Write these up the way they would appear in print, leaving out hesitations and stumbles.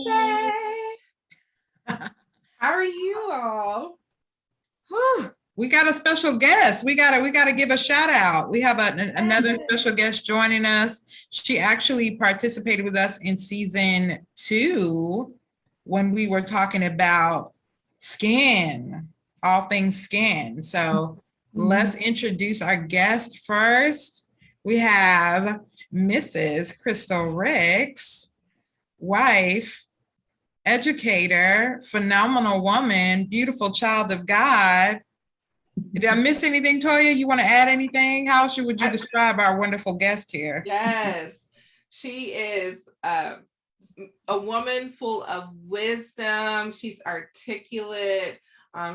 Namaste. How are you all? We got a special guest. We gotta give a shout out. We have another special guest joining us. She actually participated with us in season 2 when we were talking about skin, all things skin. So let's introduce our guest first. We have Mrs. Crystal Ricks, wife, educator, phenomenal woman, beautiful child of God. Did I miss anything, Toya? You want to add anything? How would you describe our wonderful guest here? Yes, she is a woman full of wisdom. She's articulate.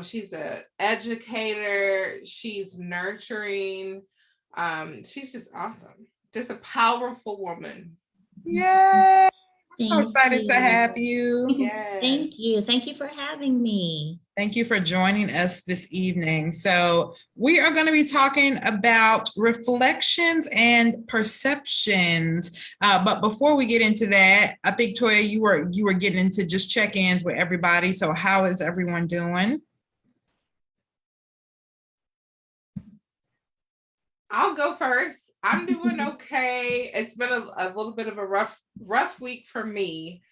She's an educator. She's nurturing. She's just awesome. Just a powerful woman. Yay! So excited to have you. Yes. Thank you. Thank you for having me. Thank you for joining us this evening. So we are going to be talking about reflections and perceptions. But before we get into that, I think, Toya, you were getting into just check-ins with everybody. So how is everyone doing? I'll go first. I'm doing okay. It's been a little bit of a rough week for me,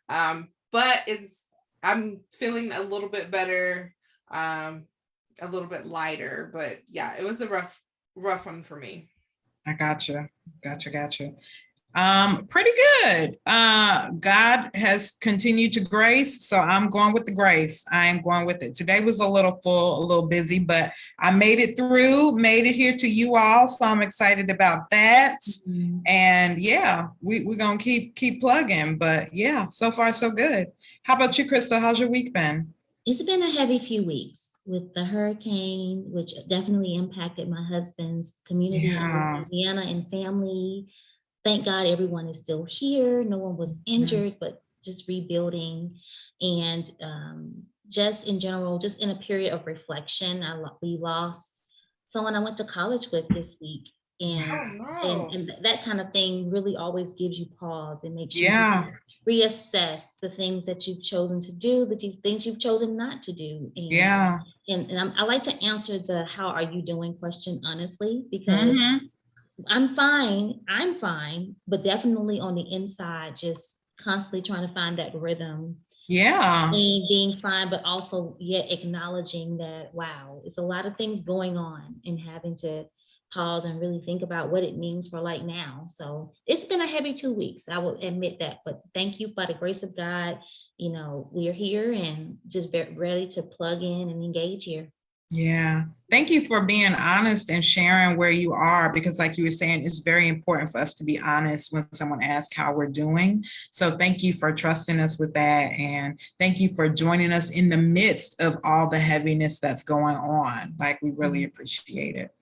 but I'm feeling a little bit better, a little bit lighter. But yeah, it was a rough one for me. I gotcha. Pretty good. God has continued to grace, so I'm going with the grace. I am going with it. Today was a little full, a little busy, but I made it through, made it here to you all, so I'm excited about that. And yeah, we're gonna keep plugging, but yeah, so far so good. How about you, Crystal? How's your week been? It's been a heavy few weeks with the hurricane, which definitely impacted my husband's community in Louisiana and family. Thank God everyone is still here. No one was injured, but just rebuilding. And just in general, just in a period of reflection, we lost someone I went to college with this week. And that kind of thing really always gives you pause and makes you reassess the things that you've chosen to do, things you've chosen not to do. And I like to answer the "how are you doing" question honestly, because I'm fine, but definitely on the inside, just constantly trying to find that rhythm. Being fine, but also yet acknowledging that, wow, it's a lot of things going on and having to pause and really think about what it means for like now. So it's been a heavy 2 weeks. I will admit that, but thank you. By the grace of God, we're here and just ready to plug in and engage here. Yeah. Thank you for being honest and sharing where you are, because like you were saying, it's very important for us to be honest when someone asks how we're doing. So thank you for trusting us with that. And thank you for joining us in the midst of all the heaviness that's going on. Like, we really appreciate it.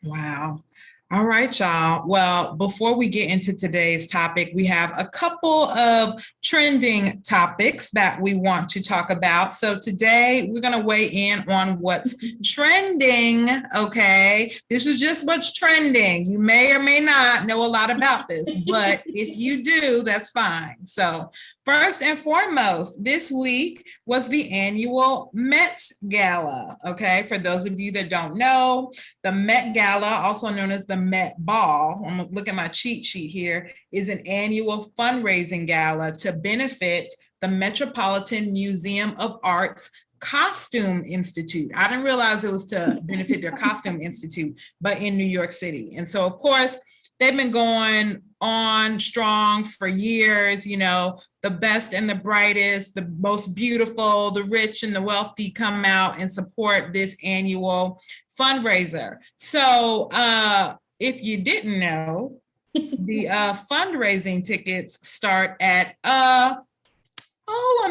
Wow. All right, y'all. Well, before we get into today's topic, we have a couple of trending topics that we want to talk about. So today we're going to weigh in on what's trending. Okay. This is just what's trending. You may or may not know a lot about this, but if you do, that's fine. So first and foremost, this week was the annual Met Gala. Okay. For those of you that don't know, the Met Gala, also known as the Met Ball, I'm gonna look at my cheat sheet here, is an annual fundraising gala to benefit the Metropolitan Museum of Art's Costume Institute. I didn't realize it was to benefit their Costume Institute, but in New York City. And so, of course, they've been going on strong for years. The best and the brightest, the most beautiful, the rich and the wealthy come out and support this annual fundraiser. So if you didn't know, the fundraising tickets start at a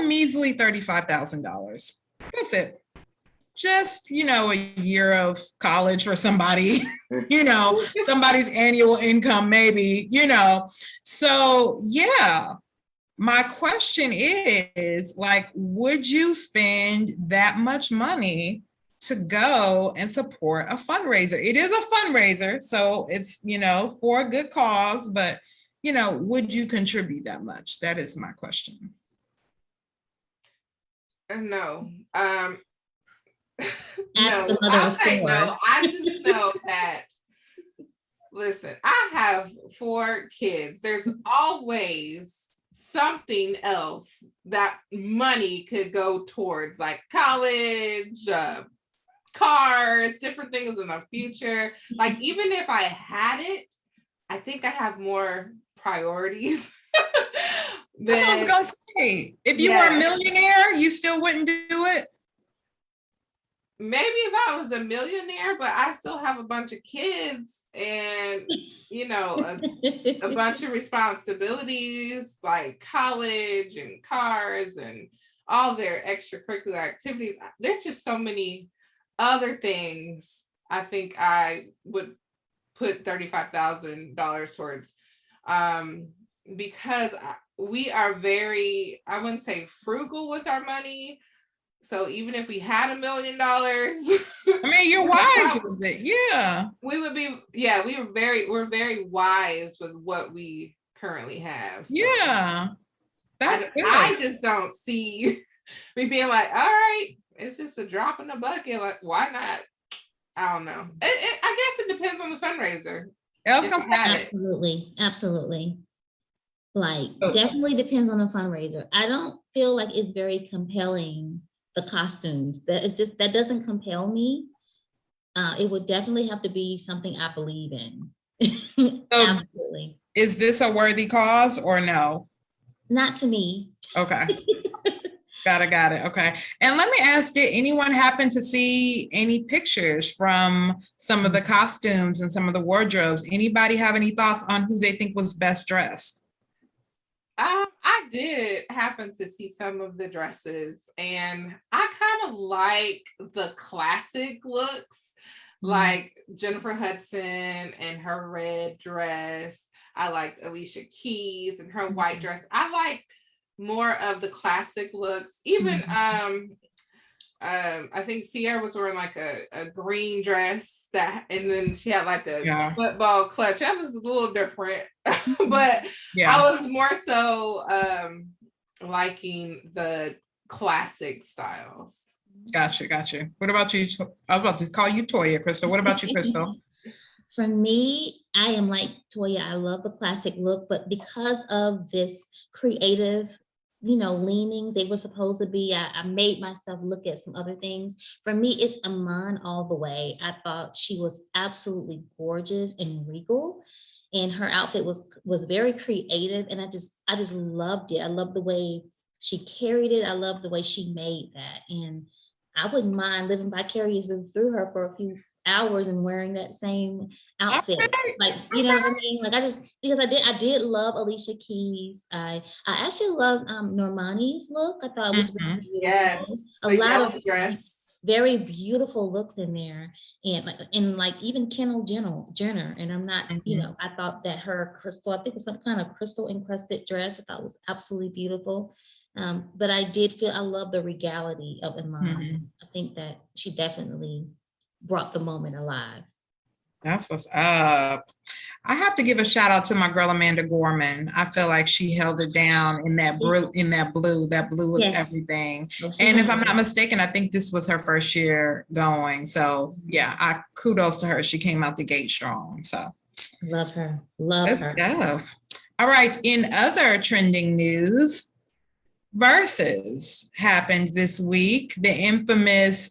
measly $35,000. That's it. Just, a year of college for somebody, somebody's annual income, maybe, So yeah, my question is, like, would you spend that much money to go and support a fundraiser? It is a fundraiser, so it's, for a good cause, but would you contribute that much? That is my question. No. Ask No, the mother I'll of say four. no. I just know that, listen, I have 4 kids. There's always something else that money could go towards, like college, cars, different things in the future. Like, even if I had it, I think I have more priorities. That's what I was gonna say. If you were a millionaire, you still wouldn't do it? Maybe if I was a millionaire, but I still have a bunch of kids and, a bunch of responsibilities like college and cars and all their extracurricular activities. There's just so many other things I think I would put $35,000 towards, because we are very, I wouldn't say frugal with our money. So even if we had $1 million, I mean, you're wise with it. Yeah. We would be, we're very wise with what we currently have. So yeah. That's good. I just don't see me being like, all right, it's just a drop in the bucket. Like, why not? I don't know. I guess it depends on the fundraiser. Absolutely. Like, definitely depends on the fundraiser. I don't feel like it's very compelling, the costumes. That doesn't compel me. It would definitely have to be something I believe in. Absolutely. Is this a worthy cause or no? Not to me. Okay. Got it. Okay. And let me ask, did anyone happen to see any pictures from some of the costumes and some of the wardrobes? Anybody have any thoughts on who they think was best dressed? I did happen to see some of the dresses, and I kind of like the classic looks, like Jennifer Hudson and her red dress. I liked Alicia Keys and her white dress. I like more of the classic looks. Even I think Sierra was wearing like a green dress and then she had like a football clutch. That was a little different, but I was more so liking the classic styles. Gotcha. What about you? I was about to call you Toya, Crystal. What about you, Crystal? For me, I am like Toya. I love the classic look, but because of this creative, leaning they were supposed to be, I made myself look at some other things. For me, it's Iman all the way. I thought she was absolutely gorgeous and regal, and her outfit was very creative, and I just loved it. I loved the way she carried it. I loved the way she made that, and I wouldn't mind living vicariously through her for a few hours and wearing that same outfit. Like, you know what I mean? Like, because I did love Alicia Keys. I actually loved Normani's look. I thought it was really beautiful. Yes, a lot of dress. Very beautiful looks in there, and like even Kendall Jenner. And I'm not, I thought that her crystal, I think it was some kind of crystal encrusted dress, I thought was absolutely beautiful. But I did feel I love the regality of Iman. I think that she definitely brought the moment alive. That's what's up. I have to give a shout out to my girl Amanda Gorman. I feel like she held it down in that blue. That blue was everything. And if I'm not mistaken, I think this was her first year going. So yeah, kudos to her. She came out the gate strong. So love her. Love her. Stuff. All right. In other trending news, Versus happened this week. The infamous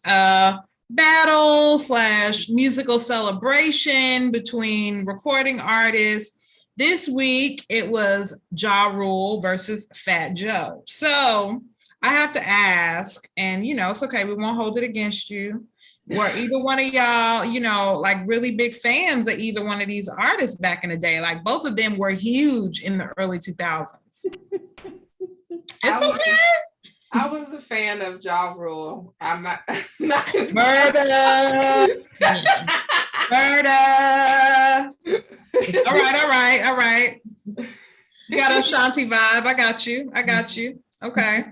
battle / musical celebration between recording artists. This week it was Ja Rule versus Fat Joe. So I have to ask, and it's okay, we won't hold it against you. Were either one of y'all, like really big fans of either one of these artists back in the day? Like both of them were huge in the early 2000s. I was a fan of Ja Rule. I'm not Murder. All right. You got a Shanti vibe. I got you. Okay.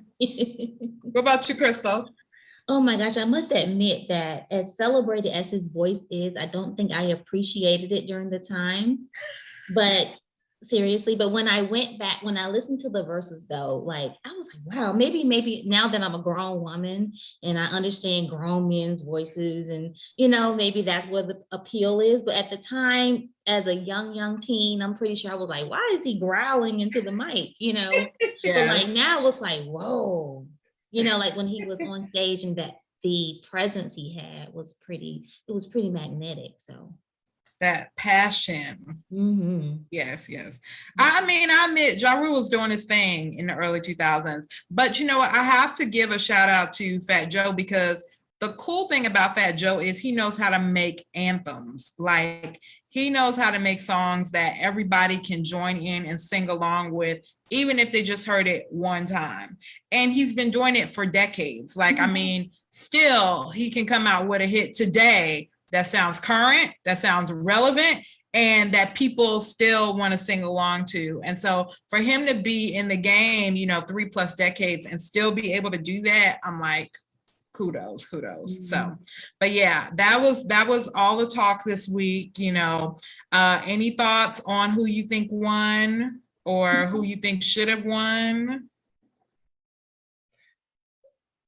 What about you, Crystal? Oh my gosh, I must admit that as celebrated as his voice is, I don't think I appreciated it during the time. But seriously. But when I went back, when I listened to the verses though, like I was like, wow, maybe now that I'm a grown woman and I understand grown men's voices, and maybe that's where the appeal is. But at the time, as a young teen, I'm pretty sure I was like, why is he growling into the mic? But like Yes. now it's like, whoa, like when he was on stage, and that the presence he had was pretty magnetic. So That passion. mhm. Yes, yes. I mean, I admit Ja Rule was doing his thing in the early 2000s, but you know what? I have to give a shout out to Fat Joe, because the cool thing about Fat Joe is he knows how to make anthems. Like, he knows how to make songs that everybody can join in and sing along with, even if they just heard it one time. And he's been doing it for decades. Like, I mean, still, he can come out with a hit today that sounds current, that sounds relevant, and that people still want to sing along to. And so for him to be in the game, 3+ decades and still be able to do that, I'm like, kudos. So, but yeah, that was all the talk this week. Any thoughts on who you think won or who you think should have won?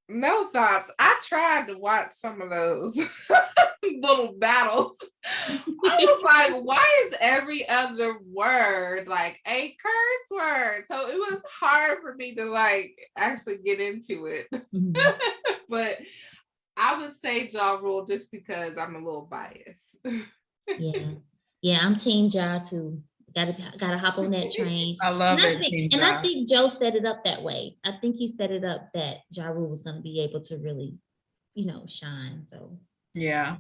No thoughts. I tried to watch some of those little battles. I was like, why is every other word like a curse word? So it was hard for me to like actually get into it. But I would say Ja Rule just because I'm a little biased. Yeah, I'm Team Ja too. Gotta hop on that train. I love and it. I think Joe set it up that way. I think he set it up that Ja Rule was going to be able to really, shine. So yeah.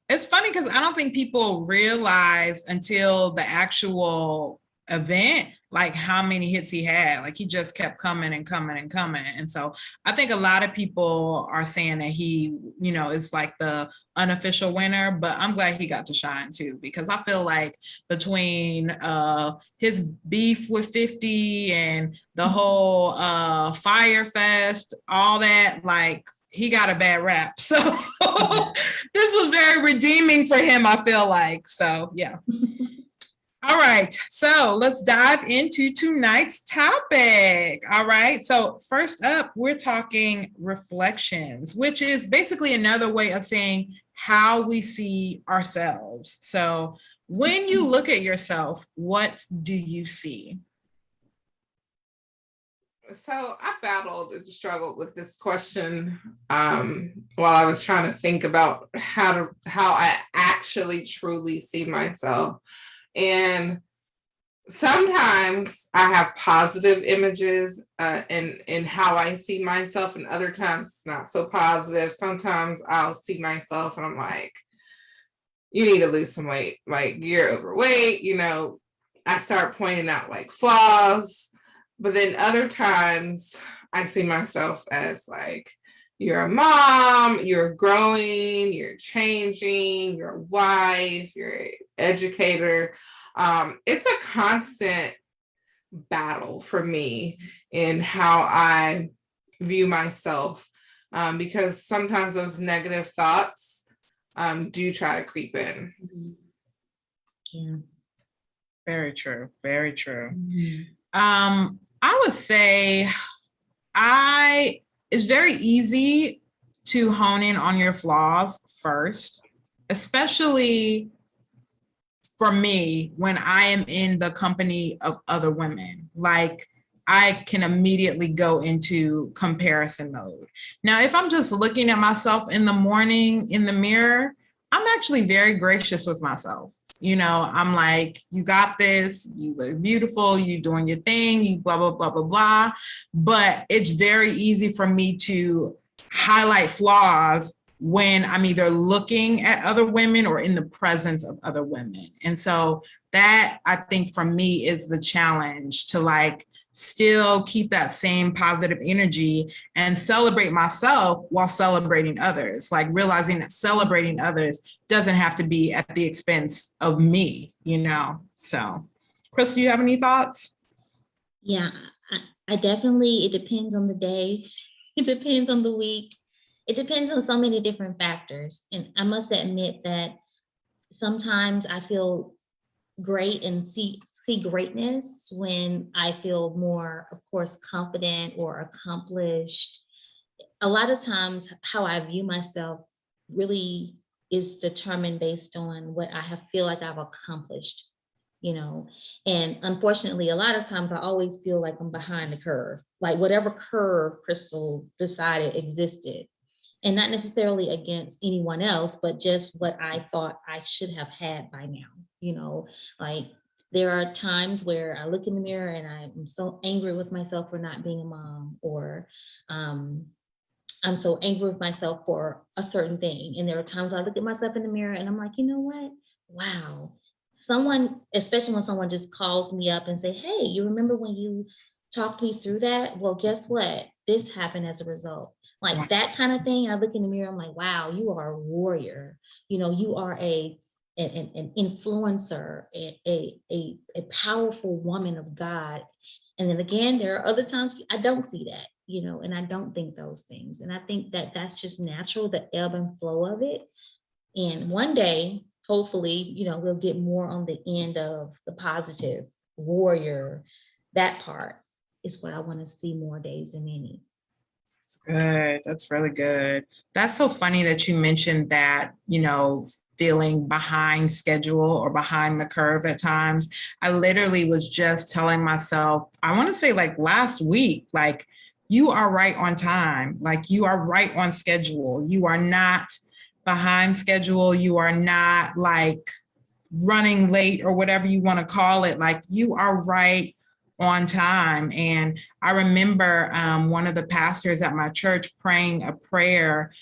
It's funny because I don't think people realize until the actual event, like how many hits he had. Like, he just kept coming and coming and coming. And so I think a lot of people are saying that he, is like the unofficial winner, but I'm glad he got to shine too, because I feel like between his beef with 50 and the whole Fire Fest, all that, like, he got a bad rap. So this was very redeeming for him, I feel like. So, yeah. All right. So let's dive into tonight's topic. All right. So first up, we're talking reflections, which is basically another way of saying how we see ourselves. So when you look at yourself, what do you see? So I battled and struggled with this question while I was trying to think about how I actually truly see myself. And sometimes I have positive images in how I see myself, and other times it's not so positive. Sometimes I'll see myself and I'm like, you need to lose some weight, like you're overweight, I start pointing out like flaws. But then other times I see myself as like, you're a mom, you're growing, you're changing, you're a wife, you're an educator. It's a constant battle for me in how I view myself, because sometimes those negative thoughts do try to creep in. Yeah. Very true. Very true. I would say it's very easy to hone in on your flaws first, especially for me when I am in the company of other women. Like, I can immediately go into comparison mode. Now, if I'm just looking at myself in the morning in the mirror, I'm actually very gracious with myself. I'm like, you got this, you look beautiful, you doing your thing, you blah, blah, blah, blah, blah. But it's very easy for me to highlight flaws when I'm either looking at other women or in the presence of other women. And so that, I think, for me is the challenge, to like still keep that same positive energy and celebrate myself while celebrating others, like realizing that celebrating others doesn't have to be at the expense of me, So, Chris, do you have any thoughts? Yeah, I definitely, it depends on the day. It depends on the week. It depends on so many different factors. And I must admit that sometimes I feel great and see see greatness when I feel more, of course, confident or accomplished. A lot of times how I view myself really is determined based on what feel like I've accomplished, you know. And unfortunately, a lot of times I always feel like I'm behind the curve, like whatever curve Crystal decided existed. And not necessarily against anyone else, but just what I thought I should have had by now, you know. Like there are times where I look in the mirror and I'm so angry with myself for not being a mom, or I'm so angry with myself for a certain thing. And there are times I look at myself in the mirror and I'm like, you know what? Wow. Someone, especially when someone just calls me up and say, hey, you remember when you talked me through that? Well, guess what? This happened as a result. Like that kind of thing. I look in the mirror, I'm like, wow, you are a warrior. You know, you are an influencer, a powerful woman of God. And then again, there are other times I don't see that, you know, and I don't think those things. And I think that that's just natural, the ebb and flow of it. And one day, hopefully, you know, we'll get more on the end of the positive warrior. That part is what I want to see more days than any. That's good. That's really good. That's so funny that you mentioned that, you know, feeling behind schedule or behind the curve at times. I literally was just telling myself, I want to say like last week, like you are right on time, like you are right on schedule. You are not behind schedule. You are not like running late or whatever you want to call it. Like you are right on time. And I remember one of the pastors at my church praying a prayer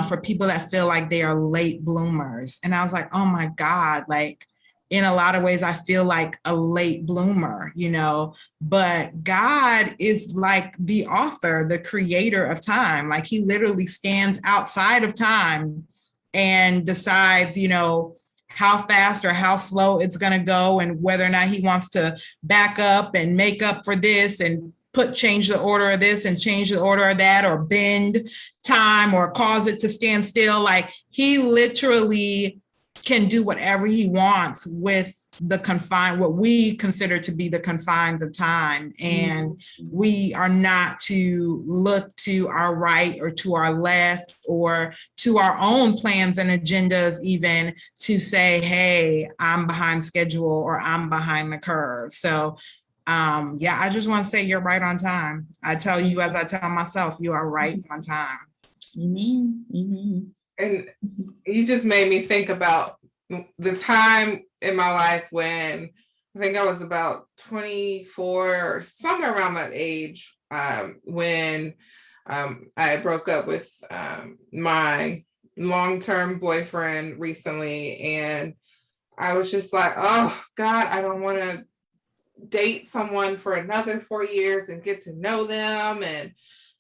for people that feel like they are late bloomers. And I was like, oh my God, like in a lot of ways, I feel like a late bloomer, you know, but God is like the author, the creator of time. Like he literally stands outside of time and decides, you know, how fast or how slow it's going to go and whether or not he wants to back up and make up for this and change the order of this and change the order of that, or bend time or cause it to stand still. Like he literally can do whatever he wants with what we consider to be the confines of time. And we are not to look to our right or to our left or to our own plans and agendas, even to say, hey, I'm behind schedule or I'm behind the curve. So yeah, I just want to say you're right on time. I tell you, as I tell myself, you are right on time. Amen. Amen. And you just made me think about the time in my life when I think I was about 24 or somewhere around that age, when I broke up with my long-term boyfriend recently. And I was just like, oh God, I don't want to date someone for another 4 years and get to know them. And,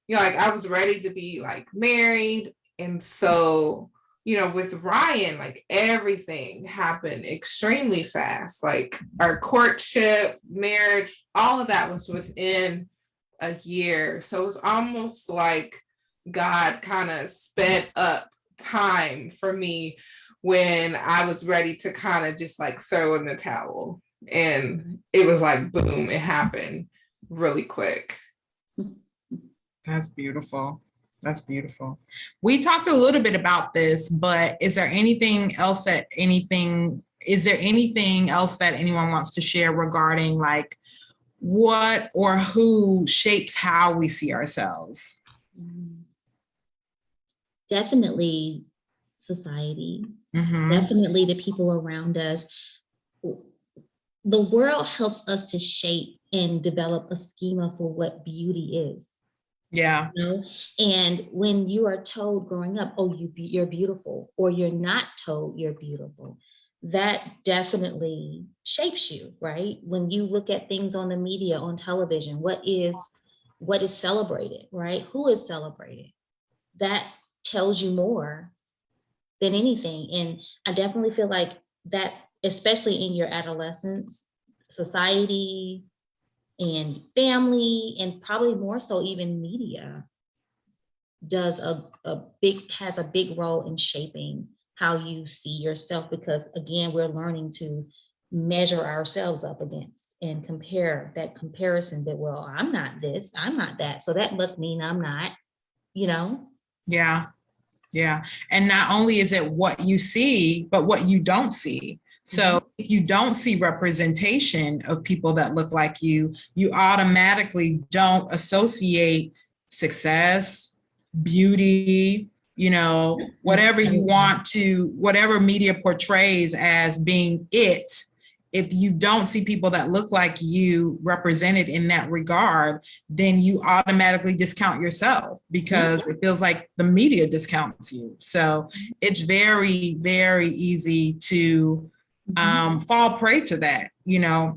you know, like I was ready to be like married. And so, you know, with Ryan, like everything happened extremely fast. Like our courtship, marriage, all of that was within a year. So it was almost like God kind of sped up time for me when I was ready to kind of just like throw in the towel. And it was like, boom, it happened really quick. That's beautiful. That's beautiful. We talked a little bit about this, but is there anything else that anyone wants to share regarding like what or who shapes how we see ourselves? Definitely society, definitely the people around us. The world helps us to shape and develop a schema for what beauty is. Yeah. You know? And when you are told growing up, oh, you're beautiful, or you're not told you're beautiful, that definitely shapes you, right? When you look at things on the media, on television, what is celebrated, right? Who is celebrated? That tells you more than anything. And I definitely feel like that, especially in your adolescence, society and family, and probably more so even media, has a big role in shaping how you see yourself, because again, we're learning to measure ourselves up against and compare that comparison that, well, I'm not this, I'm not that. So that must mean I'm not, you know? Yeah. Yeah. And not only is it what you see, but what you don't see. So if you don't see representation of people that look like you automatically don't associate success, beauty, whatever you want to, whatever media portrays as being it. If you don't see people that look like you represented in that regard, then you automatically discount yourself because it feels like the media discounts you. So it's very, very easy to fall prey to that.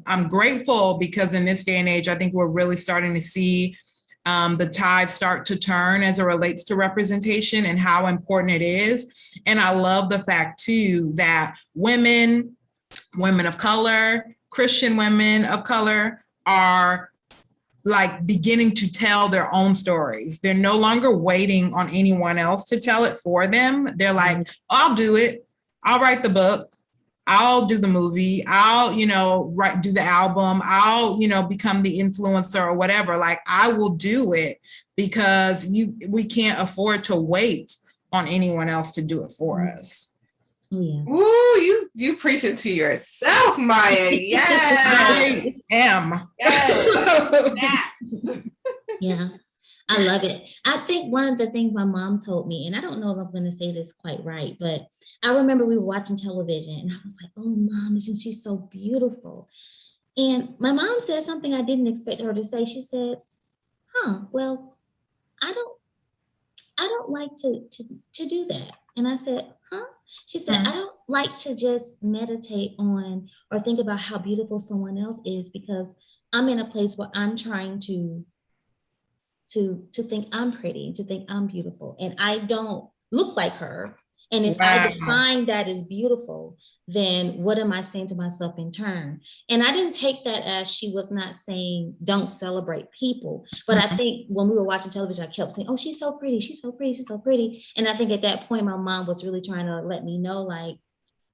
I'm grateful because in this day and age, I think we're really starting to see the tide start to turn as it relates to representation and how important it is. And I love the fact too that women of color, Christian women of color are like beginning to tell their own stories. They're no longer waiting on anyone else to tell it for them. They're like, I'll do it. I'll write the book. I'll do the movie. I'll, do the album. I'll, become the influencer or whatever. Like I will do it because we can't afford to wait on anyone else to do it for us. Oh, yeah. Ooh, you preaching to yourself, Maya. Yes. I am. Yes. Yeah, I love it. I think one of the things my mom told me, and I don't know if I'm going to say this quite right, but I remember we were watching television and I was like, oh, Mom, isn't she so beautiful? And my mom said something I didn't expect her to say. She said, well, I don't like to do that. And I said, huh? She said, I don't like to just meditate on or think about how beautiful someone else is because I'm in a place where I'm trying to think I'm pretty, to think I'm beautiful. And I don't look like her. And if I define that as beautiful, then what am I saying to myself in turn? And I didn't take that as she was not saying don't celebrate people. But I think when we were watching television, I kept saying, oh, she's so pretty, she's so pretty, she's so pretty. And I think at that point, my mom was really trying to let me know, like,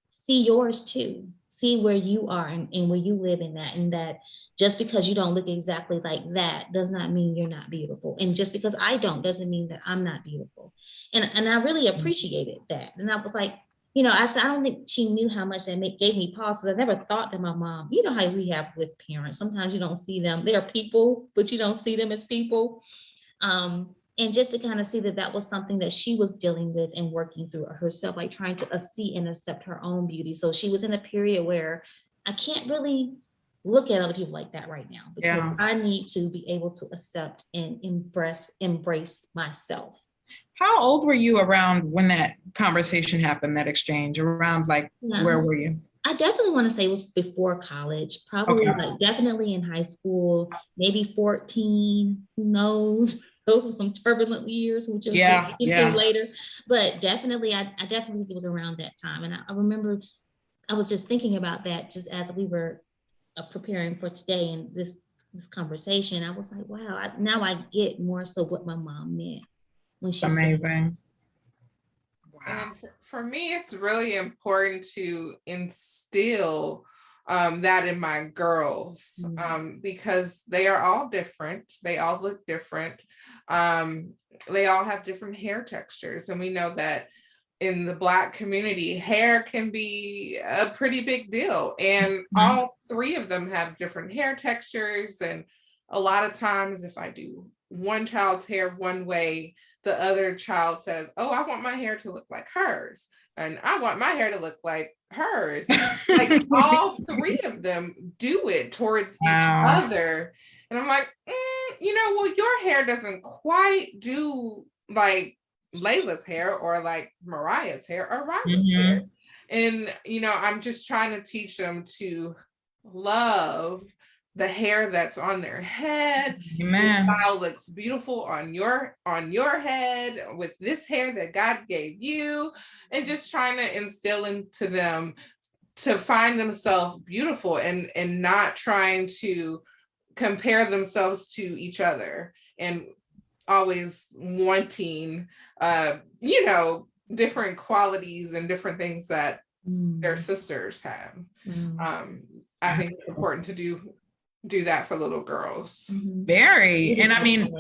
see yours too. See where you are and where you live in that. And that just because you don't look exactly like that does not mean you're not beautiful. And just because I don't doesn't mean that I'm not beautiful. And I really appreciated that. And I was like, I said, I don't think she knew how much that gave me pause. Because I never thought that my mom, you know how we have with parents. Sometimes you don't see them. They're people, but you don't see them as people. And just to kind of see that was something that she was dealing with and working through herself, like trying to see and accept her own beauty. So she was in a period where I can't really look at other people like that right now because I need to be able to accept and embrace myself. How old were you around when that conversation happened, that exchange? Around where were you? I definitely want to say it was before college, probably definitely in high school, maybe 14, who knows? Those are some turbulent years, which you'll see later. But definitely, I definitely think it was around that time. And I remember I was just thinking about that just as we were preparing for today and this conversation. I was like, wow, now I get more so what my mom meant when she said that. Wow. And for me, it's really important to instill that in my girls because they are all different. They all look different. They all have different hair textures. And we know that in the Black community, hair can be a pretty big deal. And all three of them have different hair textures. And a lot of times if I do one child's hair one way, the other child says, oh, I want my hair to look like hers. And I want my hair to look like hers. Like all three of them do it towards each other. And I'm like, well, your hair doesn't quite do like Layla's hair or like Mariah's hair or Ryla's hair. And, I'm just trying to teach them to love the hair that's on their head. The style looks beautiful on your head with this hair that God gave you, and just trying to instill into them to find themselves beautiful and not trying to compare themselves to each other and always wanting different qualities and different things that their sisters have. Wow. I think it's important to do that for little girls. Very. And I mean,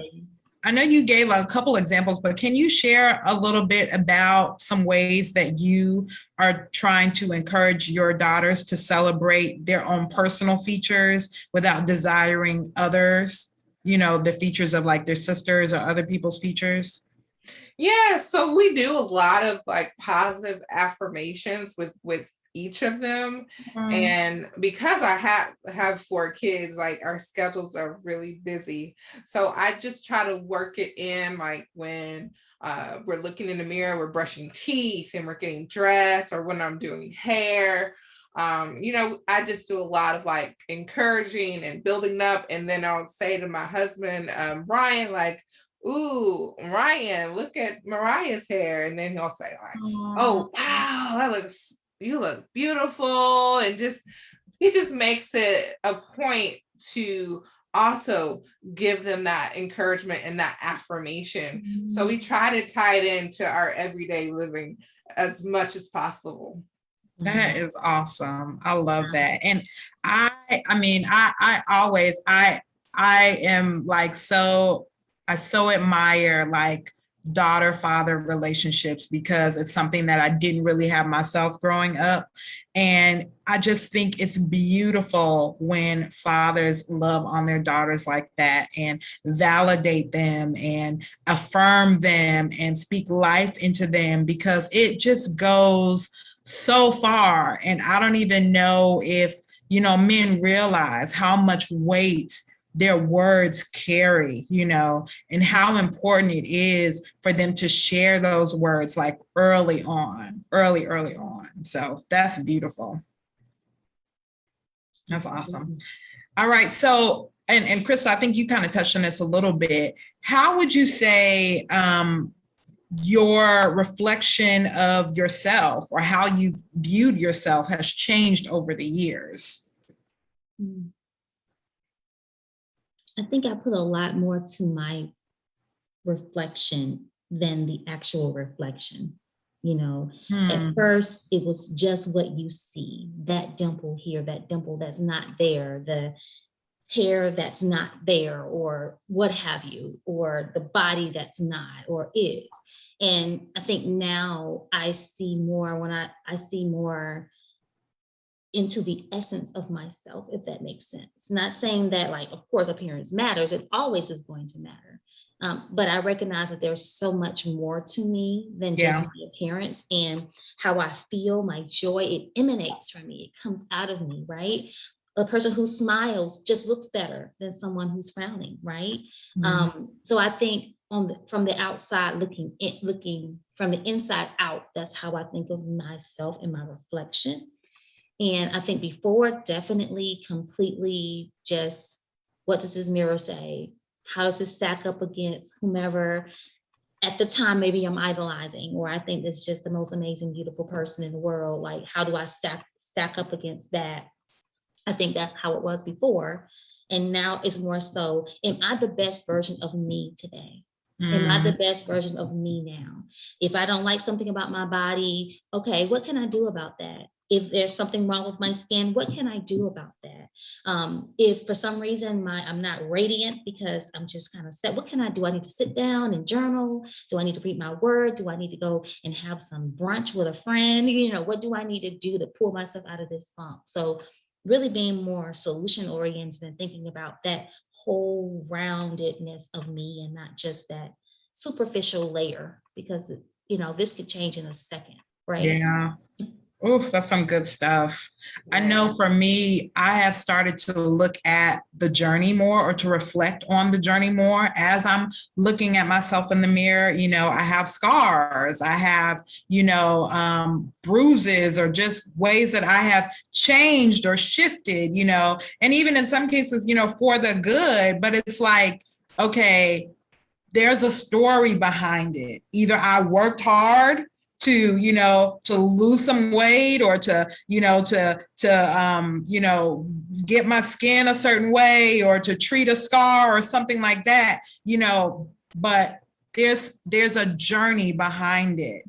I know you gave a couple examples, but can you share a little bit about some ways that you are trying to encourage your daughters to celebrate their own personal features without desiring others, you know, the features of like their sisters or other people's features? Yeah, so we do a lot of like positive affirmations with each of them. And because I have 4 kids, like our schedules are really busy. So I just try to work it in, like when we're looking in the mirror, we're brushing teeth and we're getting dressed, or when I'm doing hair. You know, I just do a lot of like encouraging and building up. And then I'll say to my husband, Brian, like, ooh, Ryan, look at Mariah's hair. And then he'll say like, oh, wow, you look beautiful. And he just makes it a point to also give them that encouragement and that affirmation. So we try to tie it into our everyday living as much as possible. That is awesome. I love that. And I mean, I always, I am like, I so admire like daughter-father relationships because it's something that I didn't really have myself growing up. And I just think it's beautiful when fathers love on their daughters like that and validate them and affirm them and speak life into them, because it just goes so far. And I don't even know if, you know, men realize how much weight their words carry, you know, and how important it is for them to share those words like early on. So that's beautiful. That's awesome. All right. So, and Krista, I think you kind of touched on this a little bit. How would you say your reflection of yourself or how you viewed yourself has changed over the years? I think I put a lot more to my reflection than the actual reflection. You know, at first it was just what you see, that dimple here, that dimple that's not there, the hair that's not there, or what have you, or the body that's not or is. And I think now I see more when I see more into the essence of myself, if that makes sense. Not saying that, like, of course, appearance matters. It always is going to matter. But I recognize that there's so much more to me than just my appearance, and how I feel, my joy, it emanates from me. It comes out of me, right? A person who smiles just looks better than someone who's frowning, right? So I think from the outside looking from the inside out, that's how I think of myself and my reflection. And I think before, definitely completely just, what does this mirror say? How does it stack up against whomever at the time maybe I'm idolizing, or I think it's just the most amazing, beautiful person in the world. Like, how do I stack up against that? I think that's how it was before. And now it's more so, am I the best version of me today? Am I the best version of me now? If I don't like something about my body, okay, what can I do about that? If there's something wrong with my skin, what can I do about that? If for some reason I'm not radiant because I'm just kind of set, what can I do? I need to sit down and journal. Do I need to read my word? Do I need to go and have some brunch with a friend? You know, what do I need to do to pull myself out of this funk? So really being more solution oriented and thinking about that whole roundedness of me and not just that superficial layer, because, you know, this could change in a second, right? Yeah. Oof, that's some good stuff. I know for me, I have started to look at the journey more, or to reflect on the journey more as I'm looking at myself in the mirror. You know, I have scars, I have, you know, bruises, or just ways that I have changed or shifted, you know, and even in some cases, you know, for the good. But it's like, okay, there's a story behind it. Either I worked hard to, you know, to lose some weight, or to, you know, you know, get my skin a certain way, or to treat a scar or something like that, you know, but there's a journey behind it,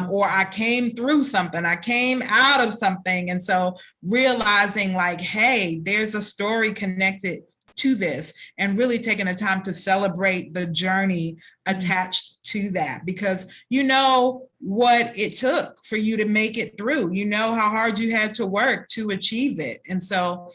or I came through something, I came out of something. And so realizing like, hey, there's a story connected to this, and really taking the time to celebrate the journey attached to that, because you know what it took for you to make it through, you know how hard you had to work to achieve it. And so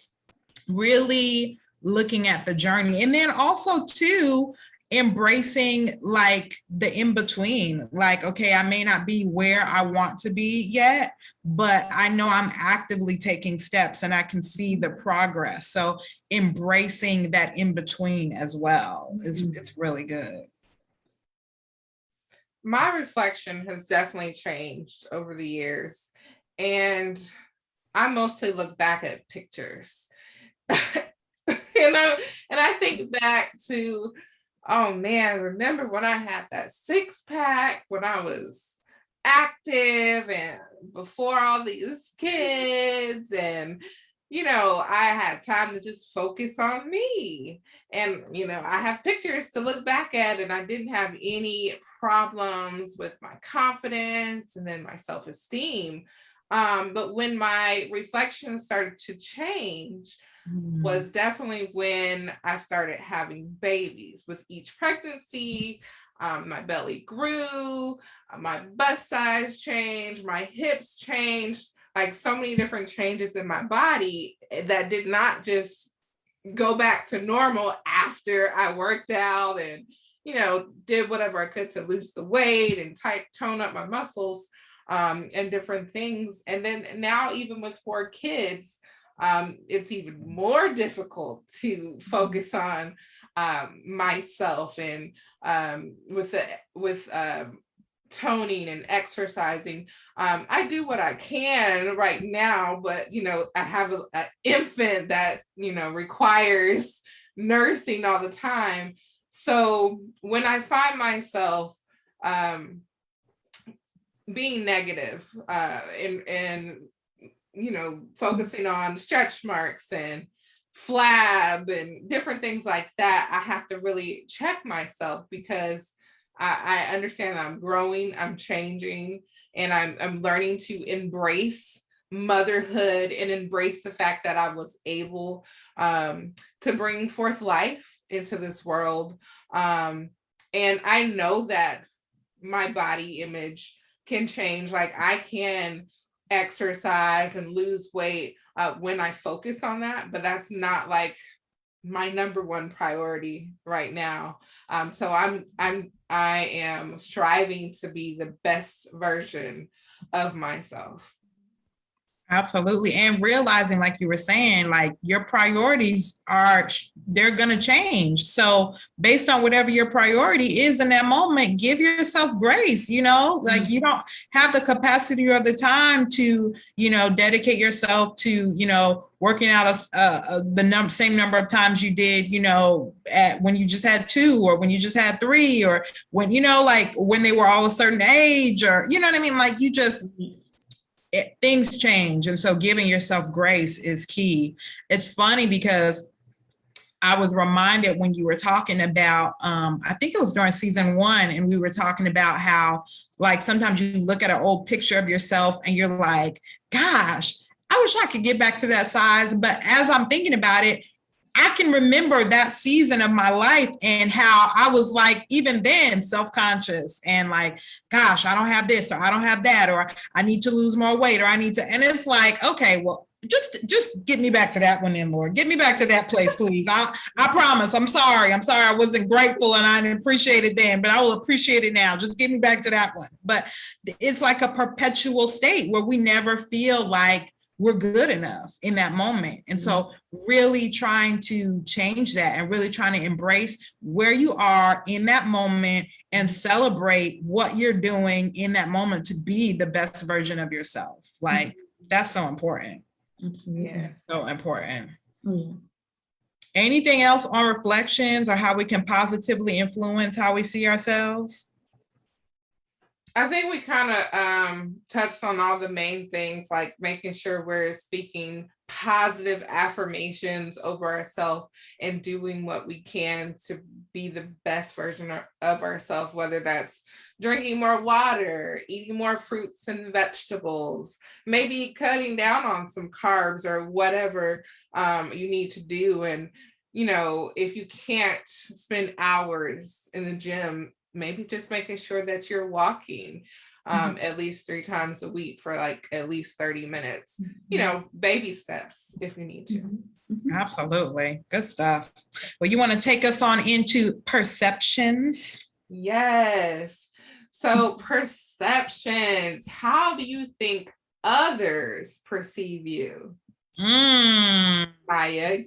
really looking at the journey, and then also too, embracing like the in-between, like, okay, I may not be where I want to be yet, but I know I'm actively taking steps and I can see the progress. So embracing that in-between as well it's really good. My reflection has definitely changed over the years, and I mostly look back at pictures. And I think back to, oh man, remember when I had that six-pack, when I was active and before all these kids, and I had time to just focus on me. And I have pictures to look back at, and I didn't have any problems with my confidence and then my self-esteem. But when my reflection started to change was definitely when I started having babies. With each pregnancy, my belly grew, my bust size changed, my hips changed, like so many different changes in my body that did not just go back to normal after I worked out and, did whatever I could to lose the weight and tone up my muscles, and different things. And then now, even with 4 kids, it's even more difficult to focus on myself, and with toning and exercising. I do what I can right now, but I have an infant that requires nursing all the time. So when I find myself being negative, and focusing on stretch marks and flab and different things like that, I have to really check myself, because I understand that I'm growing, I'm changing, and I'm learning to embrace motherhood and embrace the fact that I was able to bring forth life into this world. And I know that my body image can change. Like, I can exercise and lose weight when I focus on that, but that's not like my number one priority right now. So I am striving to be the best version of myself. Absolutely. And realizing, like you were saying, like your priorities they're going to change. So based on whatever your priority is in that moment, give yourself grace, like you don't have the capacity or the time to, dedicate yourself to, working out the same number of times you did, when you just had 2, or when you just had 3, or when, like when they were all a certain age, or, what I mean? Like you just, things change. And so giving yourself grace is key. It's funny because I was reminded when you were talking about, I think it was during season 1, and we were talking about how, like, sometimes you look at an old picture of yourself and you're like, gosh, I wish I could get back to that size. But as I'm thinking about it, I can remember that season of my life and how I was like, even then, self-conscious and like, gosh, I don't have this, or I don't have that, or I need to lose more weight, or I need to, and it's like, okay, well, just get me back to that one then, Lord. Get me back to that place, please. I promise. I'm sorry. I wasn't grateful and I didn't appreciate it then, but I will appreciate it now. Just get me back to that one. But it's like a perpetual state where we never feel like we're good enough in that moment. And so really trying to change that and really trying to embrace where you are in that moment and celebrate what you're doing in that moment to be the best version of yourself. Like, that's so important. Absolutely. Yes. So important. Yeah. Anything else on reflections or how we can positively influence how we see ourselves? I think we kind of touched on all the main things, like making sure we're speaking positive affirmations over ourselves and doing what we can to be the best version of ourselves, whether that's drinking more water, eating more fruits and vegetables, maybe cutting down on some carbs or whatever you need to do. And, you know, if you can't spend hours in the gym, maybe just making sure that you're walking at least 3 times a week for like at least 30 minutes, you know, baby steps if you need to. Absolutely. Good stuff. Well, you want to take us on into perceptions? Yes. So perceptions, how do you think others perceive you? Maya,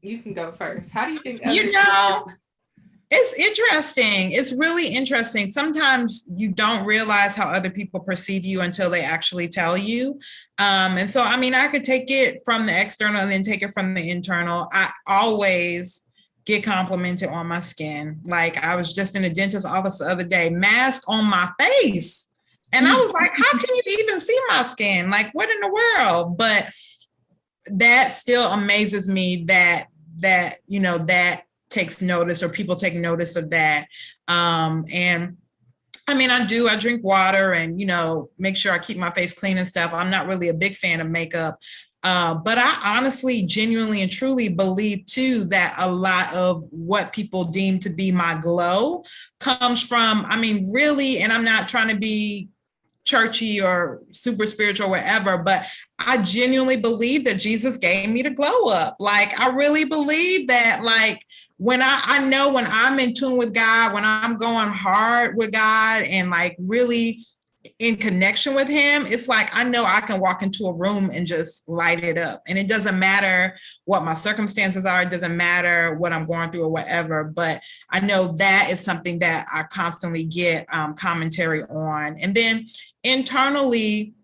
you can go first. How do you think others It's interesting. It's really interesting. Sometimes you don't realize how other people perceive you until they actually tell you. And so, I mean, I could take it from the external and then take it from the internal. I always get complimented on my skin. Like I was just in a dentist's office the other day, mask on my face. And I was like, how can you even see my skin? Like, what in the world? But that still amazes me that you know, that takes notice, or people take notice of that. And I mean, I drink water and, you know, make sure I keep my face clean and stuff. I'm not really a big fan of makeup. But I honestly, genuinely and truly believe too, that a lot of what people deem to be my glow comes from, I mean, really, and I'm not trying to be churchy or super spiritual or whatever, but I genuinely believe that Jesus gave me the glow up. Like, I really believe that, like, when I know when I'm in tune with God, when I'm going hard with God and like really in connection with him, it's like, I know I can walk into a room and just light it up. And it doesn't matter what my circumstances are. It doesn't matter what I'm going through or whatever. But I know that is something that I constantly get commentary on. And then internally,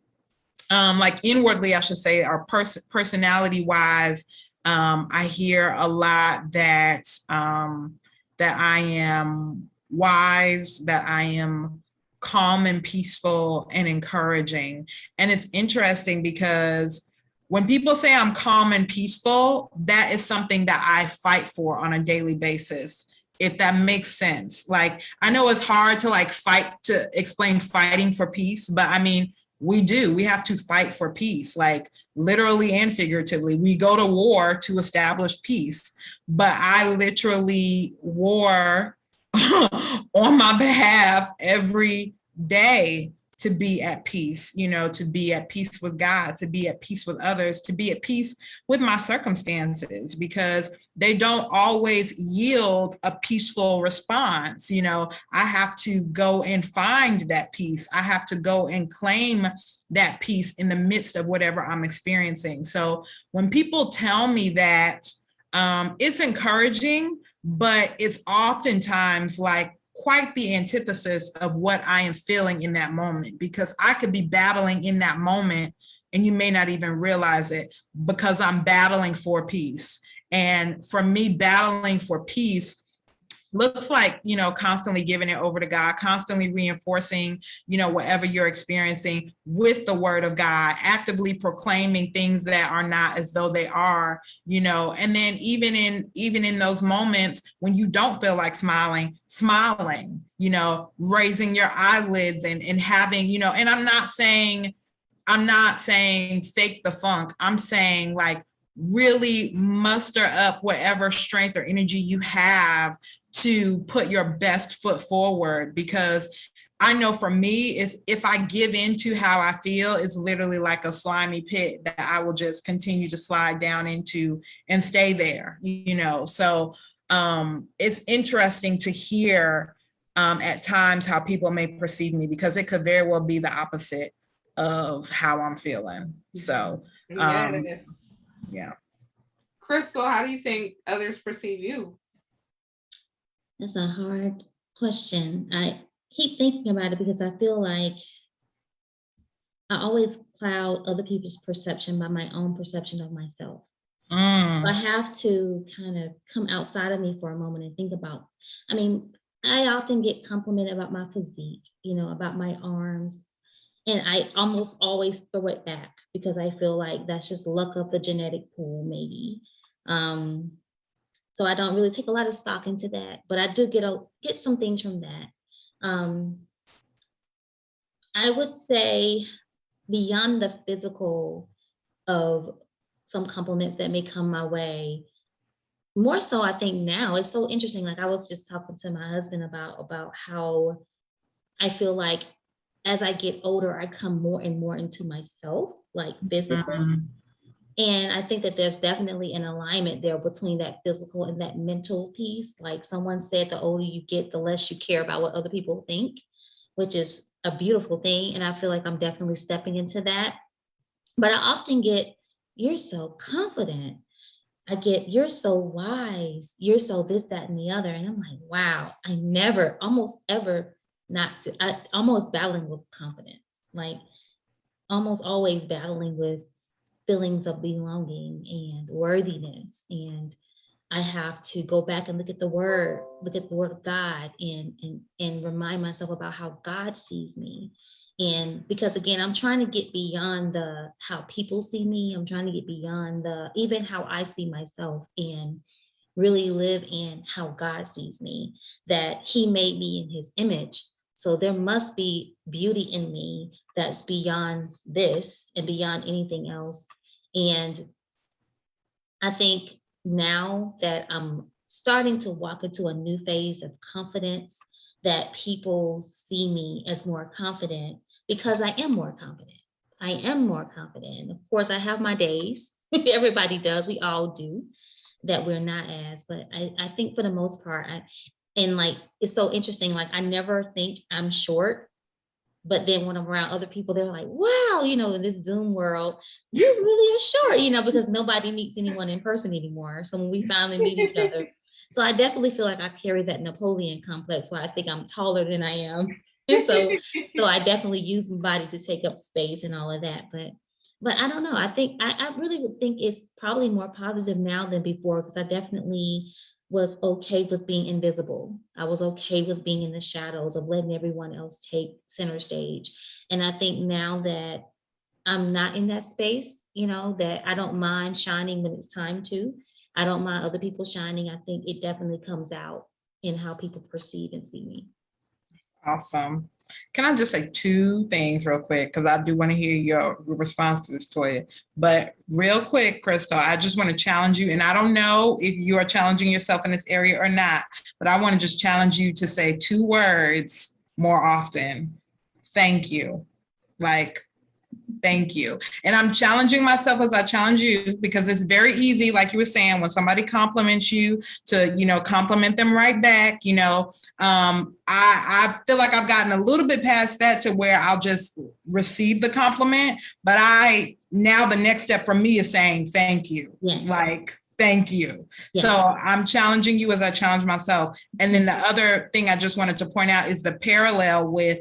like inwardly, I should say, or personality wise, I hear a lot that I am wise, that I am calm and peaceful and encouraging. And it's interesting because when people say I'm calm and peaceful, that is something that I fight for on a daily basis, if that makes sense. Like, I know it's hard to like fight to explain fighting for peace, but I mean, we have to fight for peace, like literally and figuratively. We go to war to establish peace, but I literally war on my behalf every day to be at peace, you know, to be at peace with God, to be at peace with others, to be at peace with my circumstances, because they don't always yield a peaceful response. You know, I have to go and find that peace. I have to go and claim that peace in the midst of whatever I'm experiencing. So when people tell me that, it's encouraging, but it's oftentimes like quite the antithesis of what I am feeling in that moment, because I could be battling in that moment and you may not even realize it, because I'm battling for peace. And for me, battling for peace looks like, you know, constantly giving it over to God, constantly reinforcing, you know, whatever you're experiencing with the word of God, actively proclaiming things that are not as though they are, you know. And then even in those moments when you don't feel like smiling, you know, raising your eyelids and having, you know, and I'm not saying fake the funk. I'm saying like really muster up whatever strength or energy you have to put your best foot forward, because I know for me, is if I give into how I feel, it's literally like a slimy pit that I will just continue to slide down into and stay there, you know. So it's interesting to hear at times how people may perceive me, because it could very well be the opposite of how I'm feeling. So yeah. Crystal, how do you think others perceive you? That's a hard question. I keep thinking about it because I feel like I always cloud other people's perception by my own perception of myself. I have to kind of come outside of me for a moment and think about, I often get complimented about my physique, you know, about my arms. And I almost always throw it back because I feel like that's just luck of the genetic pool, maybe. So I don't really take a lot of stock into that, but I do get some things from that. I would say beyond the physical of some compliments that may come my way, more so I think now it's so interesting. Like I was just talking to my husband about how I feel like as I get older, I come more and more into myself, like physically. And I think that there's definitely an alignment there between that physical and that mental piece. Like someone said, the older you get, the less you care about what other people think, which is a beautiful thing. And I feel like I'm definitely stepping into that. But I often get, you're so confident. I get, you're so wise. You're so this, that, and the other. And I'm like, wow, I never, almost ever almost battling with confidence, like almost always battling with feelings of belonging and worthiness. And I have to go back and look at the word of God and remind myself about how God sees me. And because again, I'm trying to get beyond the how people see me. I'm trying to get beyond the even how I see myself and really live in how God sees me, that he made me in his image. So there must be beauty in me that's beyond this and beyond anything else. And I think now that I'm starting to walk into a new phase of confidence, that people see me as more confident because I am more confident. I am more confident. Of course, I have my days. Everybody does. We all do. That we're not as, but I think for the most part, and like, it's so interesting. Like I never think I'm short, but then when I'm around other people, they're like, wow, in this Zoom world, you really are short, because nobody meets anyone in person anymore. So when we finally meet each other, so I definitely feel like I carry that Napoleon complex where I think I'm taller than I am. And so I definitely use my body to take up space and all of that. But I don't know. I think I really would think it's probably more positive now than before, because I definitely was okay with being invisible. I was okay with being in the shadows, of letting everyone else take center stage. And I think now that I'm not in that space, that I don't mind shining when it's time to. I don't mind other people shining. I think it definitely comes out in how people perceive and see me. Awesome. Can I just say two things real quick? Because I do want to hear your response to this, Toya. But real quick, Crystal, I just want to challenge you. And I don't know if you are challenging yourself in this area or not, but I want to just challenge you to say 2 words more often. Thank you. Like, thank you. And I'm challenging myself as I challenge you, because it's very easy, like you were saying, when somebody compliments you to, compliment them right back. I feel like I've gotten a little bit past that to where I'll just receive the compliment. But now the next step for me is saying thank you. Yeah. Like, thank you. Yeah. So I'm challenging you as I challenge myself. And then the other thing I just wanted to point out is the parallel with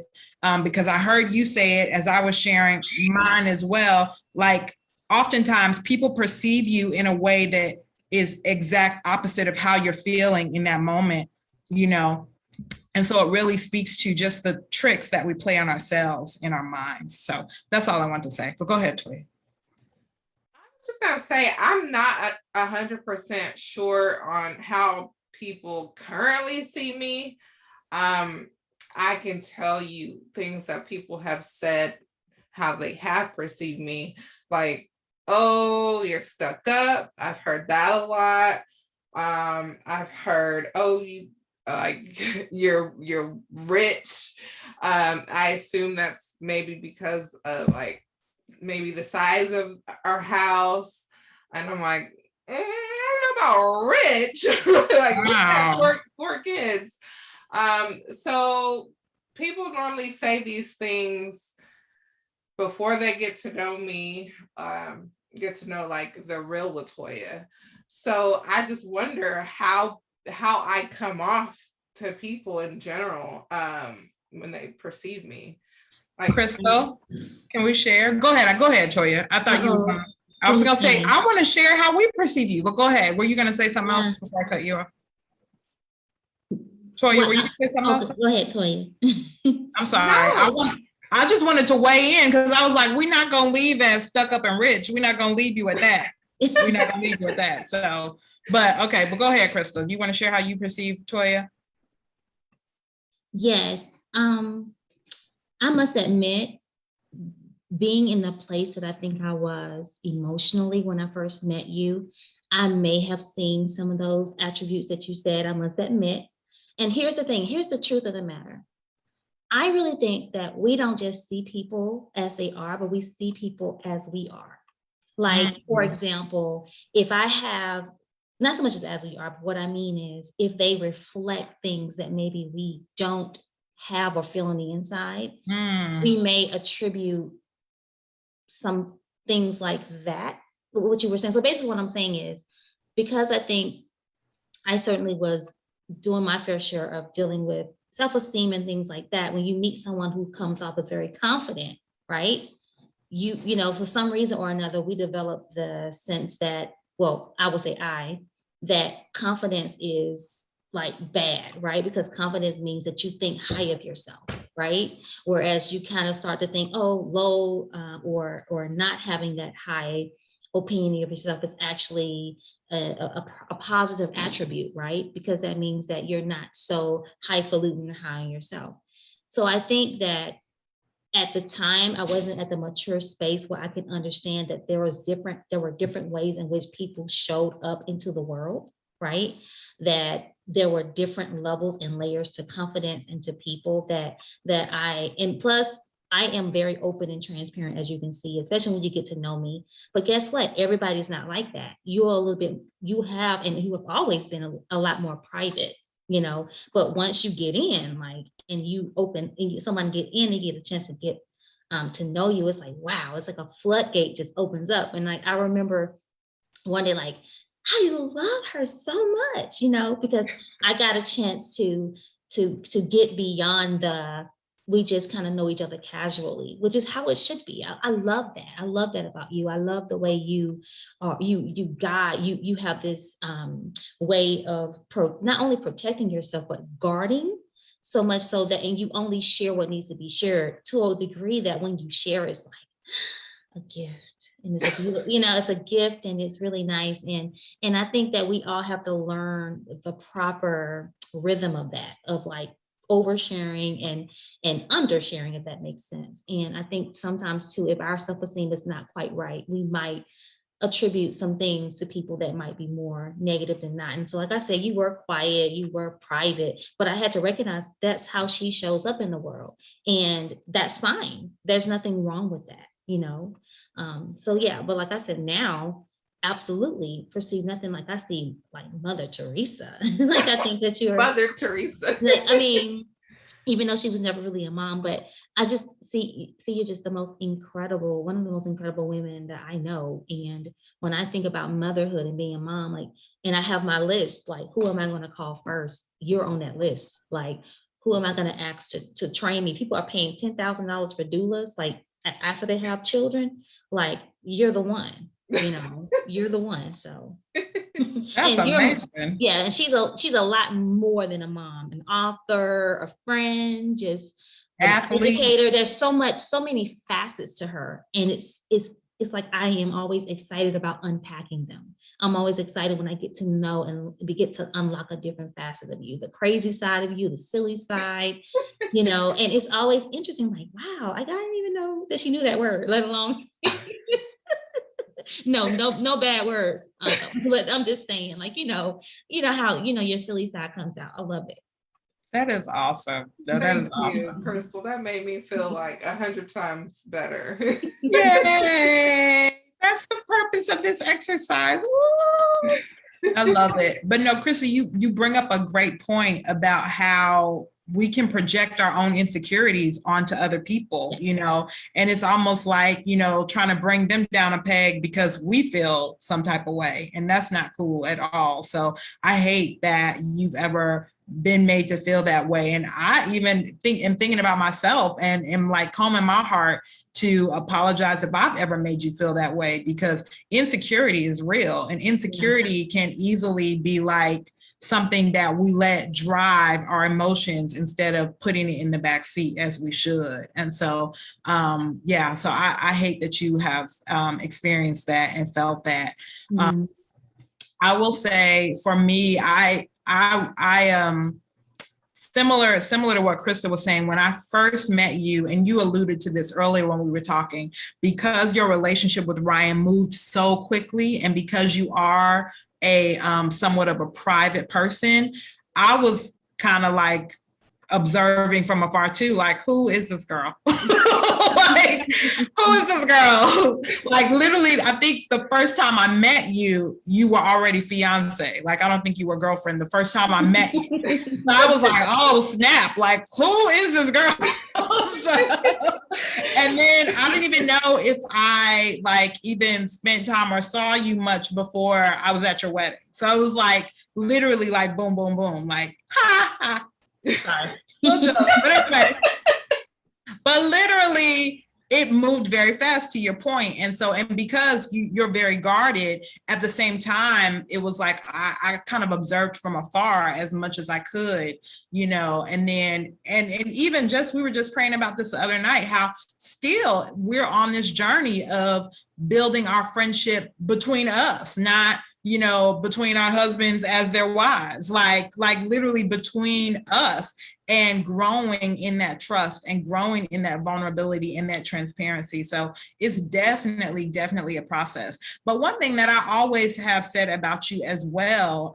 because I heard you say it as I was sharing mine as well. Like oftentimes people perceive you in a way that is exact opposite of how you're feeling in that moment, And so it really speaks to just the tricks that we play on ourselves in our minds. So that's all I want to say. But go ahead, Toya. I was just gonna say I'm not 100% sure on how people currently see me. I can tell you things that people have said, how they have perceived me, like, oh, you're stuck up. I've heard that a lot. I've heard, oh, you like you're rich. I assume that's maybe because of like maybe the size of our house. And I'm like, I don't know about rich. Like, we have 4 kids. So people normally say these things before they get to know me, get to know like the real LaToya. So I just wonder how I come off to people in general when they perceive me. Like, Crystal, can we share? Go ahead, Toya. I thought you were I was gonna say I want to share how we perceive you, but go ahead. Were you gonna say something else before I cut you off? Toya, were you gonna say something else? Go ahead, Toya. I'm sorry. I just wanted to weigh in because I was like, we're not going to leave as stuck up and rich. We're not going to leave you at that. We're not going to leave you at that. So, but okay, but go ahead, Crystal. You want to share how you perceive Toya? Yes. I must admit, being in the place that I think I was emotionally when I first met you, I may have seen some of those attributes that you said, I must admit. And here's the thing, here's the truth of the matter. I really think that we don't just see people as they are, but we see people as we are. Like, for example, if I have, not so much as we are, but what I mean is if they reflect things that maybe we don't have or feel on the inside, we may attribute some things like that, what you were saying. So basically what I'm saying is, because I think I certainly was doing my fair share of dealing with self-esteem and things like that, when you meet someone who comes off as very confident, right? You know, for some reason or another, we develop the sense that, well, I would say that confidence is like bad, right? Because confidence means that you think high of yourself, right? Whereas you kind of start to think, oh, low, or not having that high opinion of yourself is actually a positive attribute, right? Because that means that you're not so highfalutin or high on yourself. So I think that at the time, I wasn't at the mature space where I could understand that there were different ways in which people showed up into the world, right? That there were different levels and layers to confidence and to people and plus I am very open and transparent, as you can see, especially when you get to know me. But guess what? Everybody's not like that. You have always been a lot more private, you know, but once you get in, like, and you open and someone get in and get a chance to get to know you, it's like, wow, it's like a floodgate just opens up. And like, I remember one day, like, I love her so much, you know, because I got a chance to get beyond we just kind of know each other casually, which is how it should be. I love that. I love that about you. I love the way you are, you have this way of not only protecting yourself, but guarding, so much so that, and you only share what needs to be shared to a degree that when you share, it's like a gift. And it's a beautiful, you know, it's a gift and it's really nice. And I think that we all have to learn the proper rhythm of that, of like oversharing and undersharing, if that makes sense. And I think sometimes too, if our self-esteem is not quite right, we might attribute some things to people that might be more negative than not. And so, like I said, you were quiet, you were private, but I had to recognize that's how she shows up in the world. And that's fine. There's nothing wrong with that, you know? So yeah, but like I said, now, absolutely perceive nothing like I see like Mother Teresa. Like I think that you're Mother Teresa. I mean, even though she was never really a mom, but I just see you're just one of the most incredible women that I know. And when I think about motherhood and being a mom, like, and I have my list, like, who am I going to call first? You're on that list. Like, who am I going to ask to train me? People are paying $10,000 for doulas, like after they have children. Like, you're the one. You know, you're the one. So that's amazing. Yeah, and she's a lot more than a mom, an author, a friend, just an educator. There's so many facets to her, and it's like I am always excited about unpacking them. I'm always excited when I get to know and we get to unlock a different facet of you, the crazy side of you, the silly side, you know. And it's always interesting. Like, wow, I didn't even know that she knew that word, let alone. No bad words. But I'm just saying, like, you know how, your silly side comes out. I love it. That is awesome. That is awesome. Crystal, that made me feel like 100 times better. Yay! That's the purpose of this exercise. Woo! I love it. But no, Crystal, you bring up a great point about how we can project our own insecurities onto other people, you know, and it's almost like, you know, trying to bring them down a peg because we feel some type of way, and that's not cool at all. So I hate that you've ever been made to feel that way. And I even am thinking about myself and am like calming my heart to apologize if I've ever made you feel that way, because insecurity is real, and insecurity can easily be like something that we let drive our emotions instead of putting it in the back seat as we should. And so, so I hate that you have experienced that and felt that. I will say for me, I similar to what Krista was saying, when I first met you, and you alluded to this earlier when we were talking, because your relationship with Ryan moved so quickly, and because you are a somewhat of a private person, I was kind of like observing from afar too, like, who is this girl? Like, who is this girl? Like, literally, I think the first time I met you, you were already fiance. Like, I don't think you were girlfriend the first time I met you. So I was like, oh snap, like, who is this girl? And then I didn't even know if I like even spent time or saw you much before I was at your wedding. So it was like literally like boom, boom, boom, like ha ha. Sorry. But literally it moved very fast, to your point. And so, and because you're very guarded, at the same time, it was like I kind of observed from afar as much as I could, and then and even just we were just praying about this the other night, how still we're on this journey of building our friendship between us, not between our husbands as their wives, like literally between us, and growing in that trust and growing in that vulnerability and that transparency. So it's definitely a process. But one thing that I always have said about you as well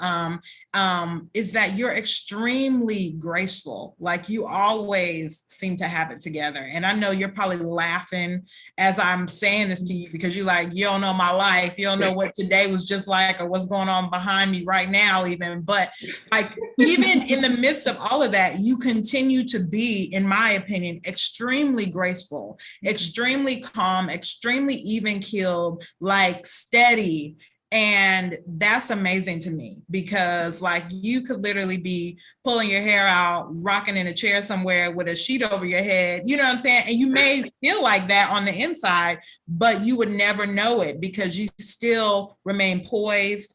is that you're extremely graceful. Like, you always seem to have it together. And I know you're probably laughing as I'm saying this to you, because you're like, you don't know my life. You don't know what today was just like, or what's going on behind me right now even. But like, even in the midst of all of that, you continue to be, in my opinion, extremely graceful, extremely calm, extremely even-keeled, like steady. And that's amazing to me, because like, you could literally be pulling your hair out, rocking in a chair somewhere with a sheet over your head, you know what I'm saying? And you may feel like that on the inside, but you would never know it, because you still remain poised.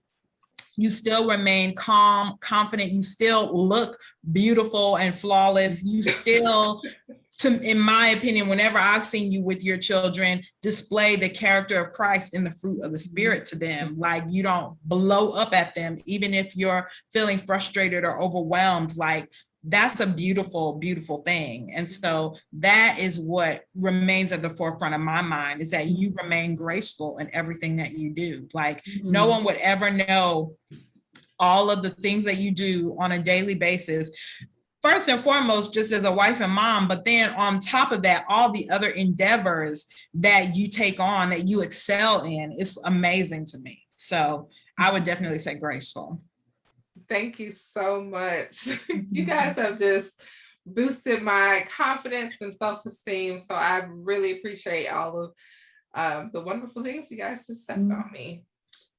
You still remain calm, confident. You still look beautiful and flawless. You still, in my opinion, whenever I've seen you with your children, display the character of Christ in the fruit of the Spirit to them. Like, you don't blow up at them, even if you're feeling frustrated or overwhelmed. Like, that's a beautiful, beautiful thing. And so that is what remains at the forefront of my mind, is that you remain graceful in everything that you do. Like, no one would ever know all of the things that you do on a daily basis. First and foremost, just as a wife and mom, but then on top of that, all the other endeavors that you take on, that you excel in, is amazing to me. So I would definitely say graceful. Thank you so much. You guys have just boosted my confidence and self-esteem. So I really appreciate all of the wonderful things you guys just said about me.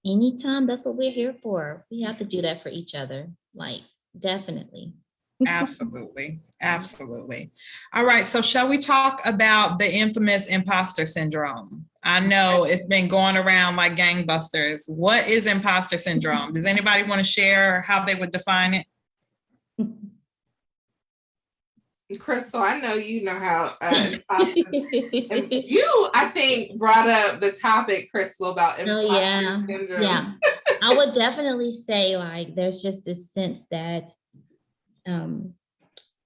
Anytime, that's what we're here for. We have to do that for each other. Like, definitely. Absolutely. All right. So shall we talk about the infamous imposter syndrome? I know it's been going around like gangbusters. What is imposter syndrome? Does anybody want to share how they would define it? Crystal, I know you know how imposter. You, I think, brought up the topic, Crystal, about imposter syndrome. Yeah. I would definitely say, like, there's just this sense that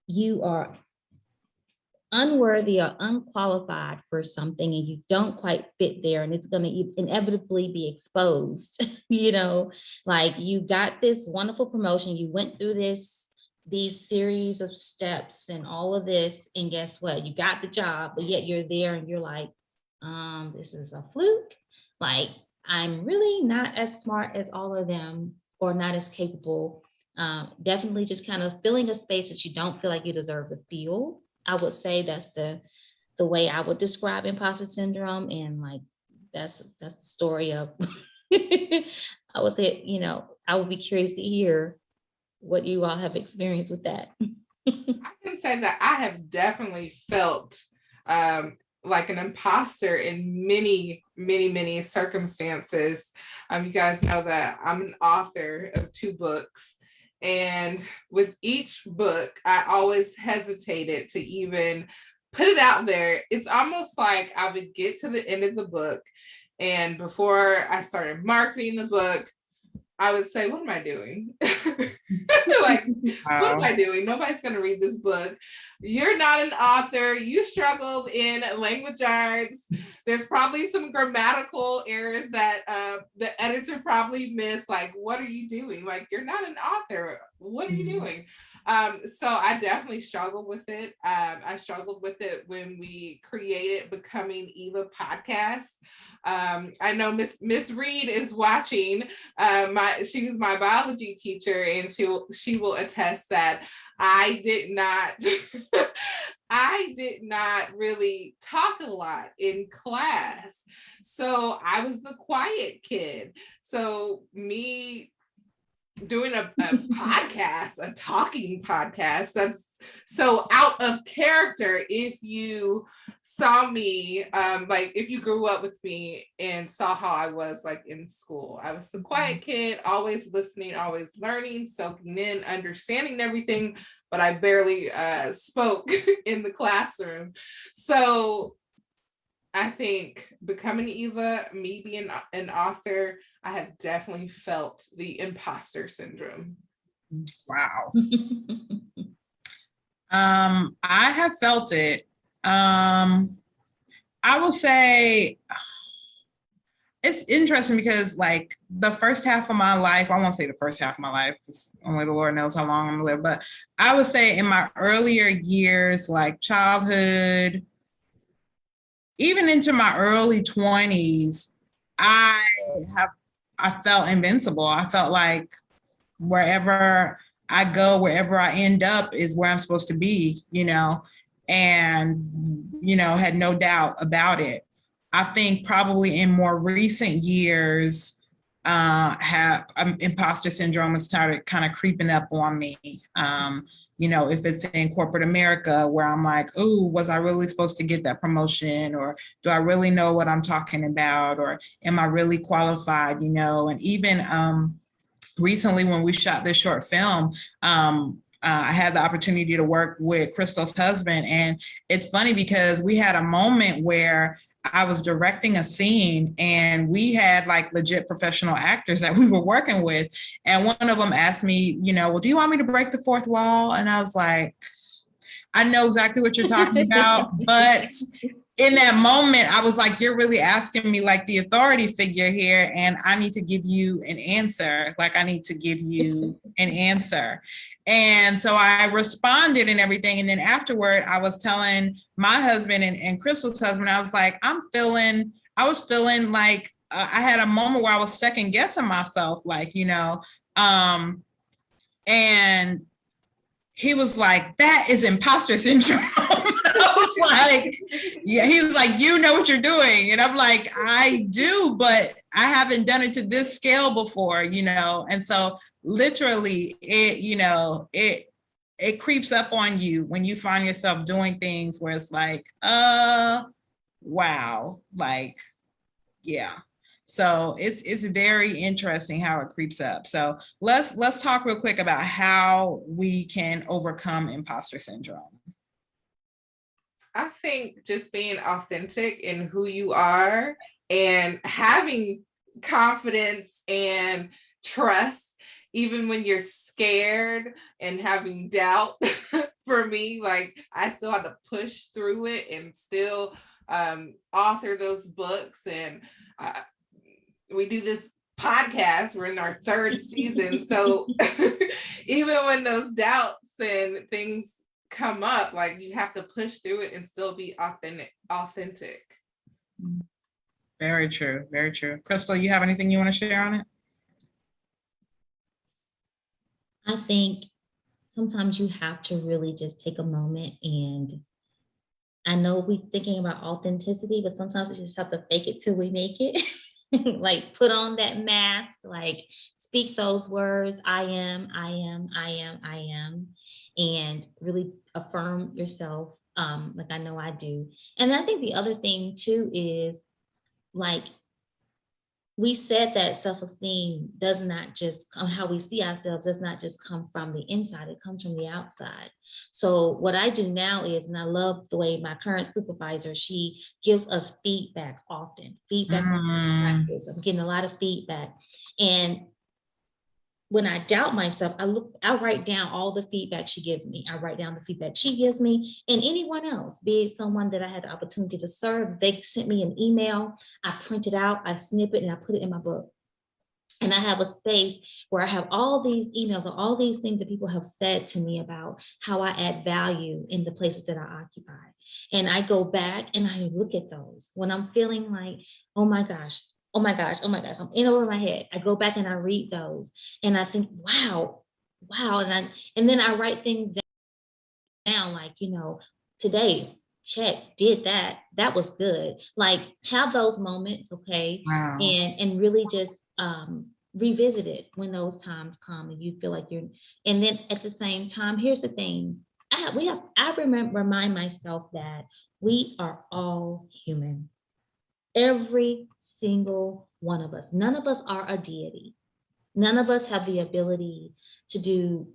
you are unworthy or unqualified for something, and you don't quite fit there, and it's going to inevitably be exposed. Like, you got this wonderful promotion, you went through these series of steps and all of this, and guess what? You got the job, but yet you're there and you're like, this is a fluke. Like, I'm really not as smart as all of them, or not as capable. Definitely just kind of filling a space that you don't feel like you deserve to feel. I would say that's the way I would describe imposter syndrome. And like, that's the story of, I would say, I would be curious to hear what you all have experienced with that. I can say that I have definitely felt like an imposter in many circumstances. You guys know that I'm an author of 2 books, And with each book, I always hesitated to even put it out there. It's almost like I would get to the end of the book, and before I started marketing the book, I would say, what am I doing? Like, what am I doing? Nobody's going to read this book. You're not an author. You struggled in language arts. There's probably some grammatical errors that the editor probably missed. Like, what are you doing? Like, you're not an author. What are you doing? So I definitely struggled with it. I struggled with it when we created Becoming Eva podcast. I know Miss Reed is watching. She was my biology teacher, and she will attest that I did not I did not really talk a lot in class. So I was the quiet kid. So me doing a podcast, a talking podcast, that's so out of character. If you saw me, like if you grew up with me and saw how I was like in school, I was the quiet kid, always listening, always learning, soaking in, understanding everything, but I barely spoke in the classroom. So I think Becoming Eva, me being an author, I have definitely felt the imposter syndrome. Wow. I have felt it. I will say it's interesting because like the first half of my life, I won't say the first half of my life, because only the Lord knows how long I'm gonna live, but I would say in my earlier years, like childhood, even into my early 20s, I felt invincible. I felt like wherever I go, wherever I end up is where I'm supposed to be, and, had no doubt about it. I think probably in more recent years, imposter syndrome has started kind of creeping up on me. If it's in corporate America where I'm like, oh, was I really supposed to get that promotion? Or do I really know what I'm talking about? Or am I really qualified? And even recently when we shot this short film, I had the opportunity to work with Crystal's husband. And it's funny because we had a moment where I was directing a scene and we had like legit professional actors that we were working with. And one of them asked me, well, do you want me to break the fourth wall? And I was like, I know exactly what you're talking about. But in that moment, I was like, you're really asking me like the authority figure here, and I need to give you an answer. Like, I need to give you an answer. And so I responded and everything. And then afterward, I was telling my husband and Crystal's husband, I was like, I was feeling like I had a moment where I was second guessing myself, like, and he was like, that is imposter syndrome. I was like, yeah, he was like, you know what you're doing. And I'm like, I do, but I haven't done it to this scale before, And so literally it creeps up on you when you find yourself doing things where it's like, wow, like, yeah. So it's very interesting how it creeps up. So let's talk real quick about how we can overcome imposter syndrome. I think just being authentic in who you are and having confidence and trust, even when you're scared and having doubt. For me, like I still had to push through it and still author those books. And we do this podcast. We're in our third season. So even when those doubts and things come up, like you have to push through it and still be authentic. Very true. Very true. Crystal, you have anything you want to share on it? I think sometimes you have to really just take a moment, and I know we're thinking about authenticity, but sometimes we just have to fake it till we make it. Like put on that mask, like speak those words, I am, and really affirm yourself, like I know I do. And I think the other thing too is like we said that self-esteem does not just come, how we see ourselves does not just come from the inside, it comes from the outside. So what I do now is, and I love the way my current supervisor, she gives us feedback often, feedback on practice. I'm getting a lot of feedback. And when I doubt myself, I write down all the feedback she gives me. I write down the feedback she gives me, and anyone else, be it someone that I had the opportunity to serve, they sent me an email, I print it out, I snip it, and I put it in my book. And I have a space where I have all these emails and all these things that people have said to me about how I add value in the places that I occupy. And I go back and I look at those when I'm feeling like, oh my gosh, oh my gosh, oh my gosh, I'm in over my head. I go back and I read those and I think, wow, wow. And then I write things down like, today, check, did that. That was good. Like have those moments, okay? Wow. And really just revisit it when those times come and you feel like and then at the same time, here's the thing. I remind myself that we are all human. Every single one of us. None of us are a deity. None of us have the ability to do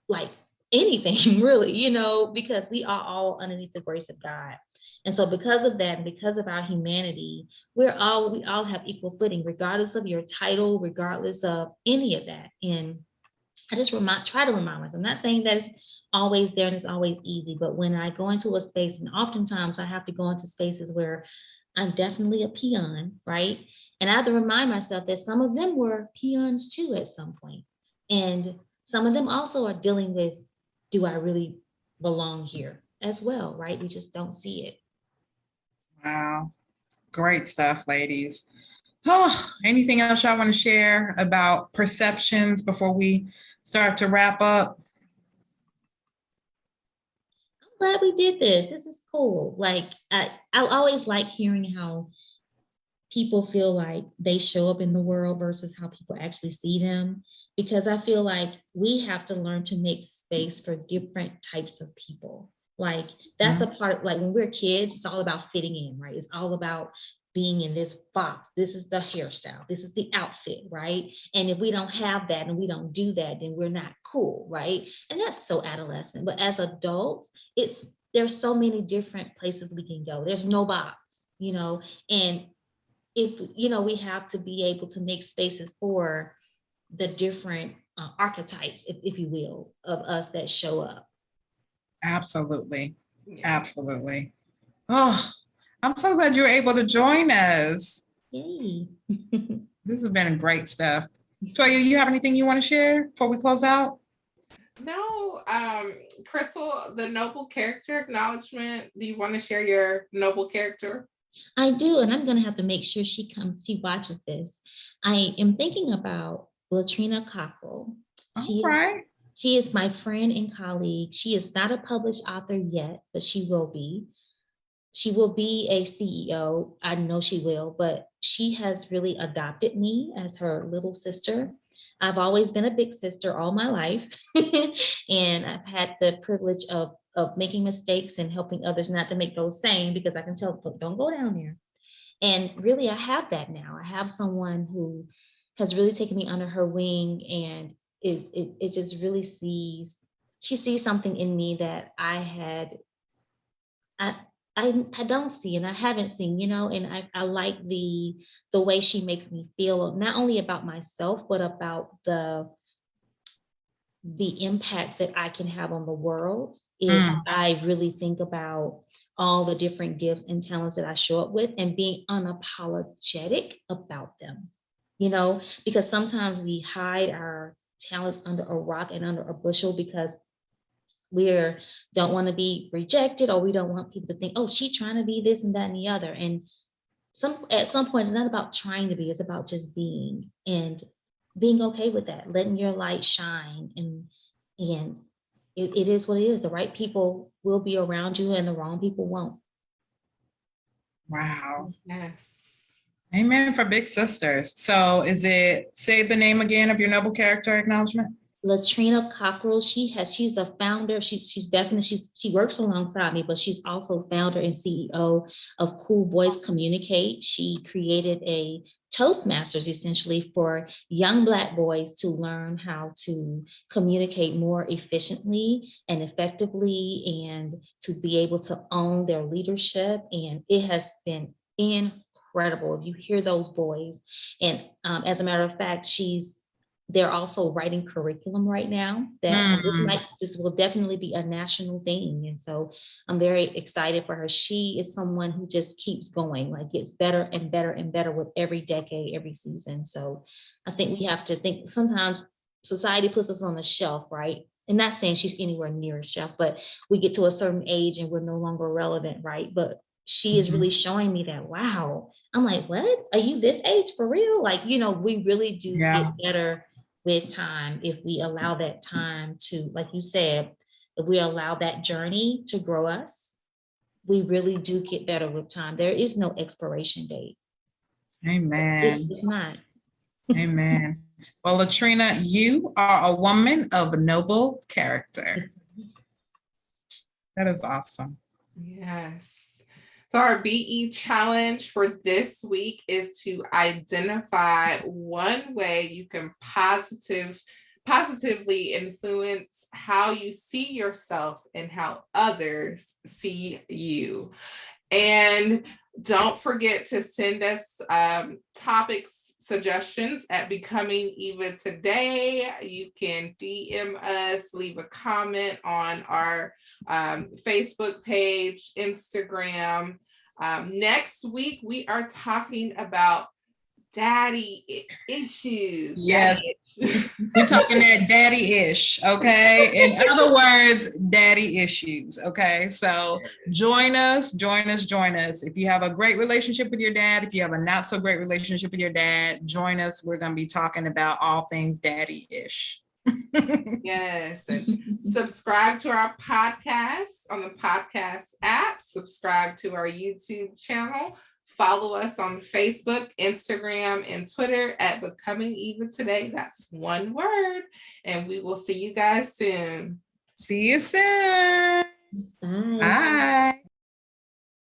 like anything really, because we are all underneath the grace of God. And so because of that, and because of our humanity, we all have equal footing, regardless of your title, regardless of any of that. And I just try to remind myself, I'm not saying that it's always there and it's always easy, but when I go into a space, and oftentimes I have to go into spaces where I'm definitely a peon, right? And I have to remind myself that some of them were peons too at some point. And some of them also are dealing with, do I really belong here as well, right? We just don't see it. Wow. Great stuff, ladies. Oh, anything else y'all want to share about perceptions before we start to wrap up? I'm glad we did this. This is cool. Like, I always like hearing how people feel like they show up in the world versus how people actually see them. Because I feel like we have to learn to make space for different types of people. Like that's a part, like when we're kids, it's all about fitting in, right? It's all about being in this box. This is the hairstyle. This is the outfit, right? And if we don't have that and we don't do that, then we're not cool, right? And that's so adolescent. But as adults, there's so many different places we can go. There's no box, and if, we have to be able to make spaces for the different archetypes, if you will, of us that show up. Absolutely. Absolutely. Oh, I'm so glad you were able to join us. Yay. This has been great stuff. Toya, you have anything you want to share before we close out? No, Crystal, the noble character acknowledgement. Do you want to share your noble character? I do, and I'm going to have to make sure she watches this. I am thinking about Latrina Cockrell. She is my friend and colleague. She is not a published author yet, but she will be. She will be a CEO. I know she will, but she has really adopted me as her little sister. I've always been a big sister all my life. And I've had the privilege of making mistakes and helping others not to make those same, because I can tell, don't go down there. And really, I have that now. I have someone who has really taken me under her wing, and it just really she sees something in me that I don't see and I haven't seen, and I like the way she makes me feel, not only about myself, but about the impact that I can have on the world if I really think about all the different gifts and talents that I show up with and being unapologetic about them, because sometimes we hide our talents under a rock and under a bushel because we don't want to be rejected, or we don't want people to think, oh, she's trying to be this and that and the other. And at some point, it's not about trying to be, it's about just being, and being okay with that, letting your light shine. And it is what it is. The right people will be around you and the wrong people won't. Wow. Yes. Amen for big sisters. So say the name again of your noble character acknowledgement? Latrina Cockrell, she's a founder. She's definitely, she works alongside me, but she's also founder and CEO of Cool Boys Communicate. She created a Toastmasters, essentially, for young Black boys to learn how to communicate more efficiently and effectively, and to be able to own their leadership. And it has been incredible. If you hear those boys, and as a matter of fact, they're also writing curriculum right now that this will definitely be a national thing. And so I'm very excited for her. She is someone who just keeps going, like gets better and better and better with every decade, every season. So I think we have to think, sometimes society puts us on the shelf, right? And not saying she's anywhere near a shelf, but we get to a certain age and we're no longer relevant, right? But she is really showing me that, wow. I'm like, what? Are you this age for real? Like, we really do get better with time if we allow that time to, like you said, if we allow that journey to grow us, we really do get better with time. There is no expiration date. Amen. It's not. Amen. Well, Latrina, you are a woman of noble character. That is awesome. Yes. So our BE challenge for this week is to identify one way you can positively influence how you see yourself and how others see you. And don't forget to send us topics, suggestions at Becoming Eva Today. You can DM us, leave a comment on our Facebook page, Instagram. Next week, we are talking about daddy issues. Yes, we're talking that daddy-ish, okay? In other words, daddy issues, okay? So join us. If you have a great relationship with your dad, if you have a not so great relationship with your dad, join us. We're going to be talking about all things daddy-ish. Yes, and subscribe to our podcast on the podcast app, subscribe to our YouTube channel, follow us on Facebook, Instagram, and Twitter at Becoming Eva Today. That's one word, and we will see you guys soon. See you soon. Bye. Bye.